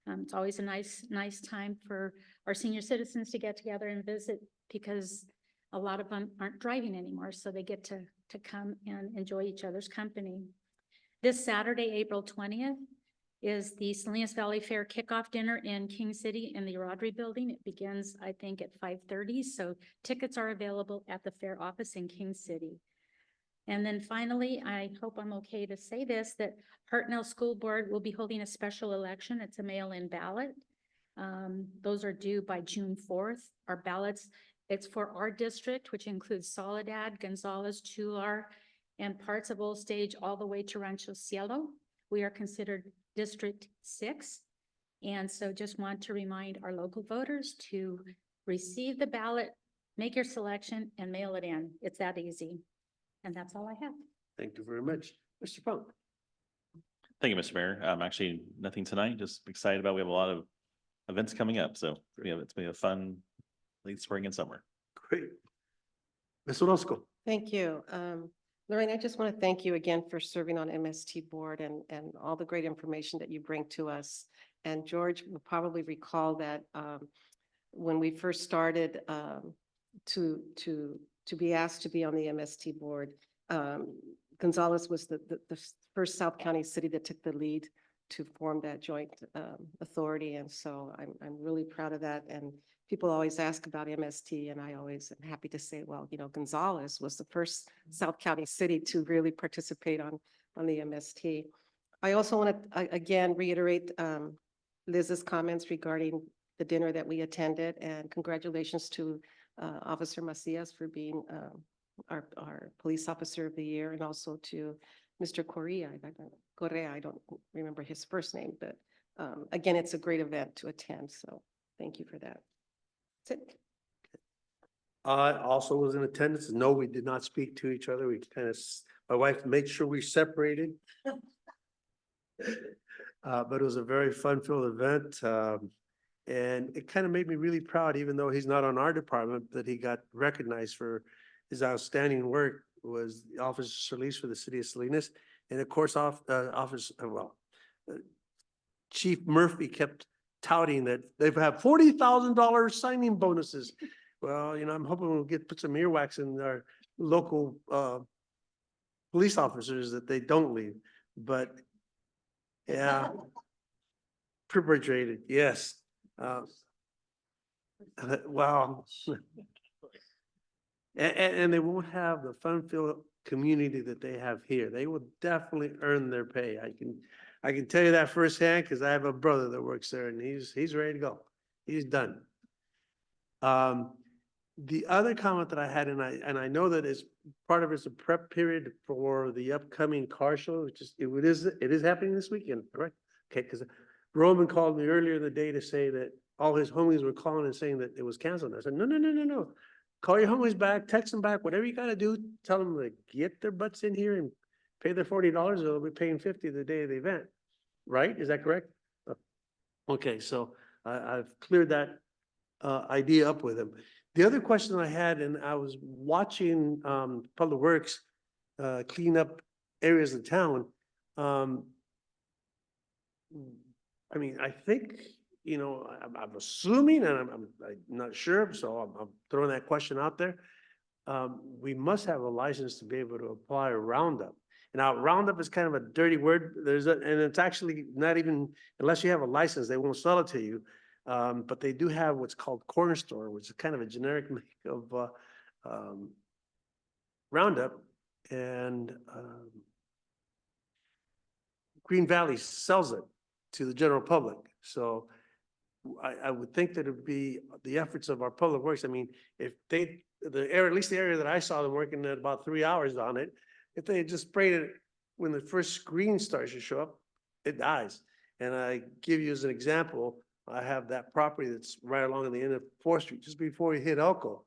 It's always a nice time for our senior citizens to get together and visit because a lot of them aren't driving anymore, so they get to come and enjoy each other's company. This Saturday, April 20th, is the Salinas Valley Fair kickoff dinner in King City in the Rodri Building. It begins, I think, at 5:30, so tickets are available at the fair office in King City. And then finally, I hope I'm okay to say this, that Hartnell School Board will be holding a special election. It's a mail-in ballot. Those are due by June 4th. Our ballots, it's for our district, which includes Soledad, Gonzales, Chular, and parts of Old Stage all the way to Rancho Cielo. We are considered District 6. And so just want to remind our local voters to receive the ballot, make your selection, and mail it in. It's that easy. And that's all I have. Thank you very much. Mr. Funk. Thank you, Mr. Mayor. Actually, nothing tonight, just excited about, we have a lot of events coming up, so it's been a fun late spring and summer. Great. Ms. Orozco. Thank you. Lorraine, I just want to thank you again for serving on MST board and all the great information that you bring to us. And George will probably recall that when we first started to be asked to be on the MST board, Gonzales was the first South County city that took the lead to form that joint authority. And so I'm really proud of that. And people always ask about MST, and I always am happy to say, well, Gonzales was the first South County city to really participate on the MST. I also want to again reiterate Liz's comments regarding the dinner that we attended, and congratulations to Officer Macias for being our police officer of the year, and also to Mr. Correa. I don't remember his first name, but again, it's a great event to attend. So thank you for that. That's it. I also was in attendance. No, we did not speak to each other. We my wife made sure we separated. But it was a very fun-filled event. And it kind of made me really proud, even though he's not on our department, that he got recognized for his outstanding work. Was the Officer Solis for the city of Salinas. And of course, Chief Murphy kept touting that they've had $40,000 signing bonuses. Well, I'm hoping we'll put some earwax in our local police officers that they don't leave. But yeah, perpetrated, yes. Wow. And they won't have the fun-filled community that they have here. They will definitely earn their pay. I can tell you that firsthand because I have a brother that works there and he's ready to go. He's done. The other comment that I had, and I know that is part of it's a prep period for the upcoming car show, which is, it is happening this weekend, correct? Okay, because Roman called me earlier in the day to say that all his homies were calling and saying that it was canceled. I said, no. Call your homies back, text them back, whatever you gotta do, tell them to get their butts in here and pay their $40, or they'll be paying 50 the day of the event. Right? Is that correct? Okay, so I've cleared that idea up with him. The other question I had, and I was watching Public Works clean up areas of town. I mean, I think, you know, I'm assuming, and I'm not sure, so I'm throwing that question out there. We must have a license to be able to apply Roundup. Now, Roundup is kind of a dirty word. And it's actually not even, unless you have a license, they won't sell it to you. But they do have what's called Corner Store, which is kind of a generic make of Roundup. And Green Valley sells it to the general public. So I would think that it would be the efforts of our Public Works. I mean, if they, at least the area that I saw them working at about 3 hours on it, if they had just sprayed it when the first screen starts to show up, it dies. And I give you as an example, I have that property that's right along the end of 4th Street, just before you hit Elko.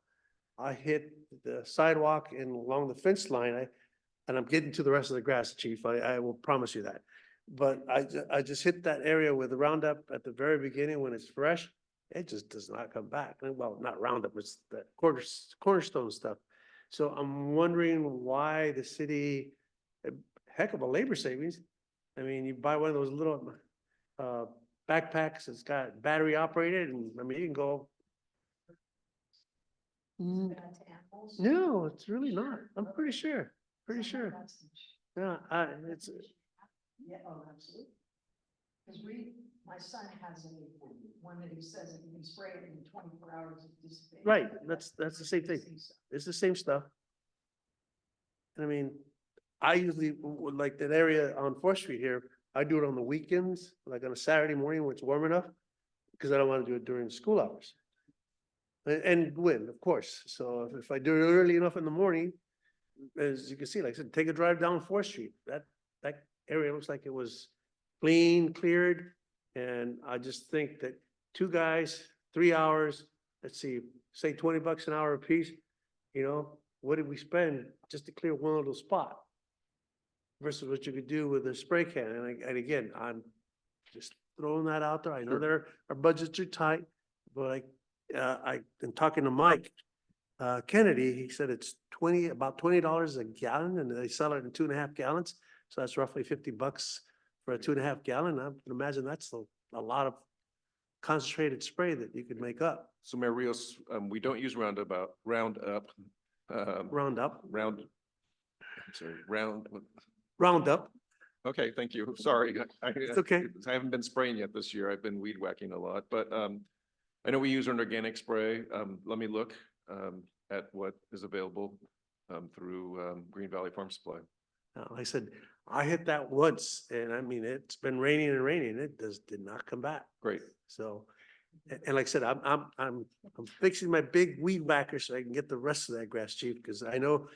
I hit the sidewalk and along the fence line, and I'm getting to the rest of the grass, Chief, I will promise you that. But I just hit that area with the Roundup at the very beginning when it's fresh. It just does not come back. Well, not Roundup, it's the cornerstone stuff. So I'm wondering why the city, a heck of a labor savings. I mean, you buy one of those little backpacks that's got battery operated, and I mean, you can go. No, it's really not. I'm pretty sure. Yeah, it's. Yeah, oh, absolutely. Because my son has one that he says if you can spray it in 24 hours, it dissipates. Right, that's the same thing. It's the same stuff. And I mean, I usually would like that area on 4th Street here. I do it on the weekends, like on a Saturday morning when it's warm enough, because I don't want to do it during school hours. And wind, of course. So if I do it early enough in the morning, as you can see, like I said, take a drive down 4th Street. That area looks like it was clean, cleared. And I just think that 2 guys, 3 hours, let's see, say $20 an hour a piece, you know, what did we spend just to clear one little spot? Versus what you could do with a spray can. And again, I'm just throwing that out there. I know our budgets are tight, but I've been talking to Mike Kennedy. He said it's about $20 a gallon, and they sell it in 2.5 gallons. So that's roughly $50 for a 2.5 gallon. I can imagine that's a lot of concentrated spray that you could make up. So Mayor Rios, we don't use Roundup. Roundup. Okay, thank you. Sorry. It's okay. I haven't been spraying yet this year. I've been weed whacking a lot, but I know we use an organic spray. Let me look at what is available through Green Valley Farm Supply. Like I said, I hit that once, and I mean, it's been raining and raining. It did not come back. Great. So, and like I said, I'm fixing my big weed whacker so I can get the rest of that grass, Chief, because I know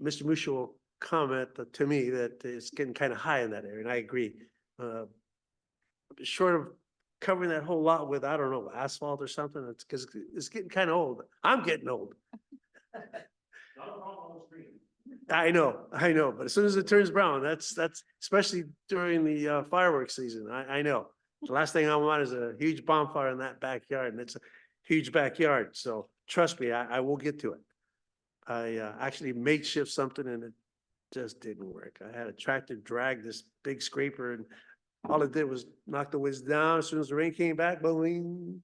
Mr. Musha will comment to me that it's getting kind of high in that area, and I agree. Short of covering that whole lot with, I don't know, asphalt or something, it's because it's getting kind of old. I'm getting old. I know, but as soon as it turns brown, that's especially during the fireworks season. I know. The last thing I want is a huge bonfire in that backyard, and it's a huge backyard. So trust me, I will get to it. I actually makeshift something, and it just didn't work. I had a tractor drag this big scraper, and all it did was knock the winds down. As soon as the rain came back, boom.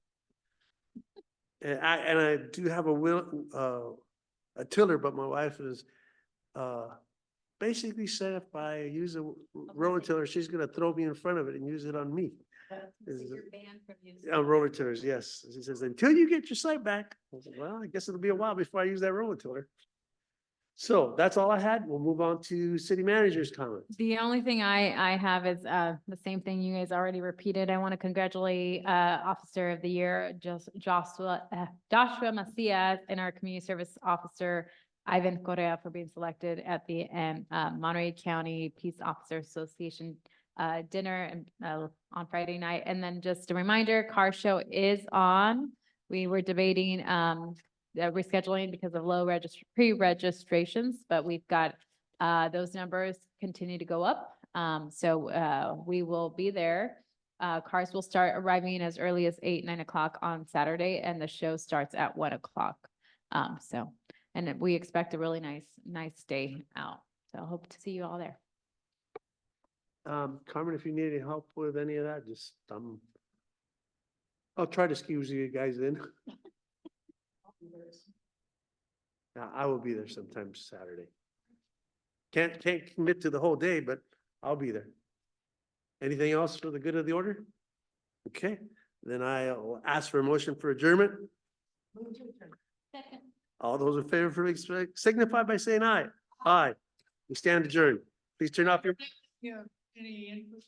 And I do have a tiller, but my wife is basically said if I use a roller tiller, she's gonna throw me in front of it and use it on me. Is it- banned from using. roller tillers, yes. He says, until you get your site back. I was like, well, I guess it'll be a while before I use that roller tiller. So that's all I had. We'll move on to city manager's comments. The only thing I have is the same thing you guys already repeated. I want to congratulate Officer of the Year, Joshua Macias, and our Community Service Officer, Ivan Correa, for being selected at the Monterey County Peace Officer Association dinner on Friday night. And then just a reminder, car show is on. We were debating rescheduling because of low pre-registrations, but we've got those numbers continue to go up. So we will be there. Cars will start arriving as early as 8, 9 o'clock on Saturday, and the show starts at 1 o'clock. And we expect a really nice day out. So I hope to see you all there. Carmen, if you need any help with any of that, just, I'll try to squeeze you guys in. Yeah, I will be there sometime Saturday. Can't commit to the whole day, but I'll be there. Anything else for the good of the order? Okay, then I'll ask for a motion for adjournment. Second. All those in favor signify by saying aye. Aye. We stand adjourned. Please turn off your. Yeah, any input?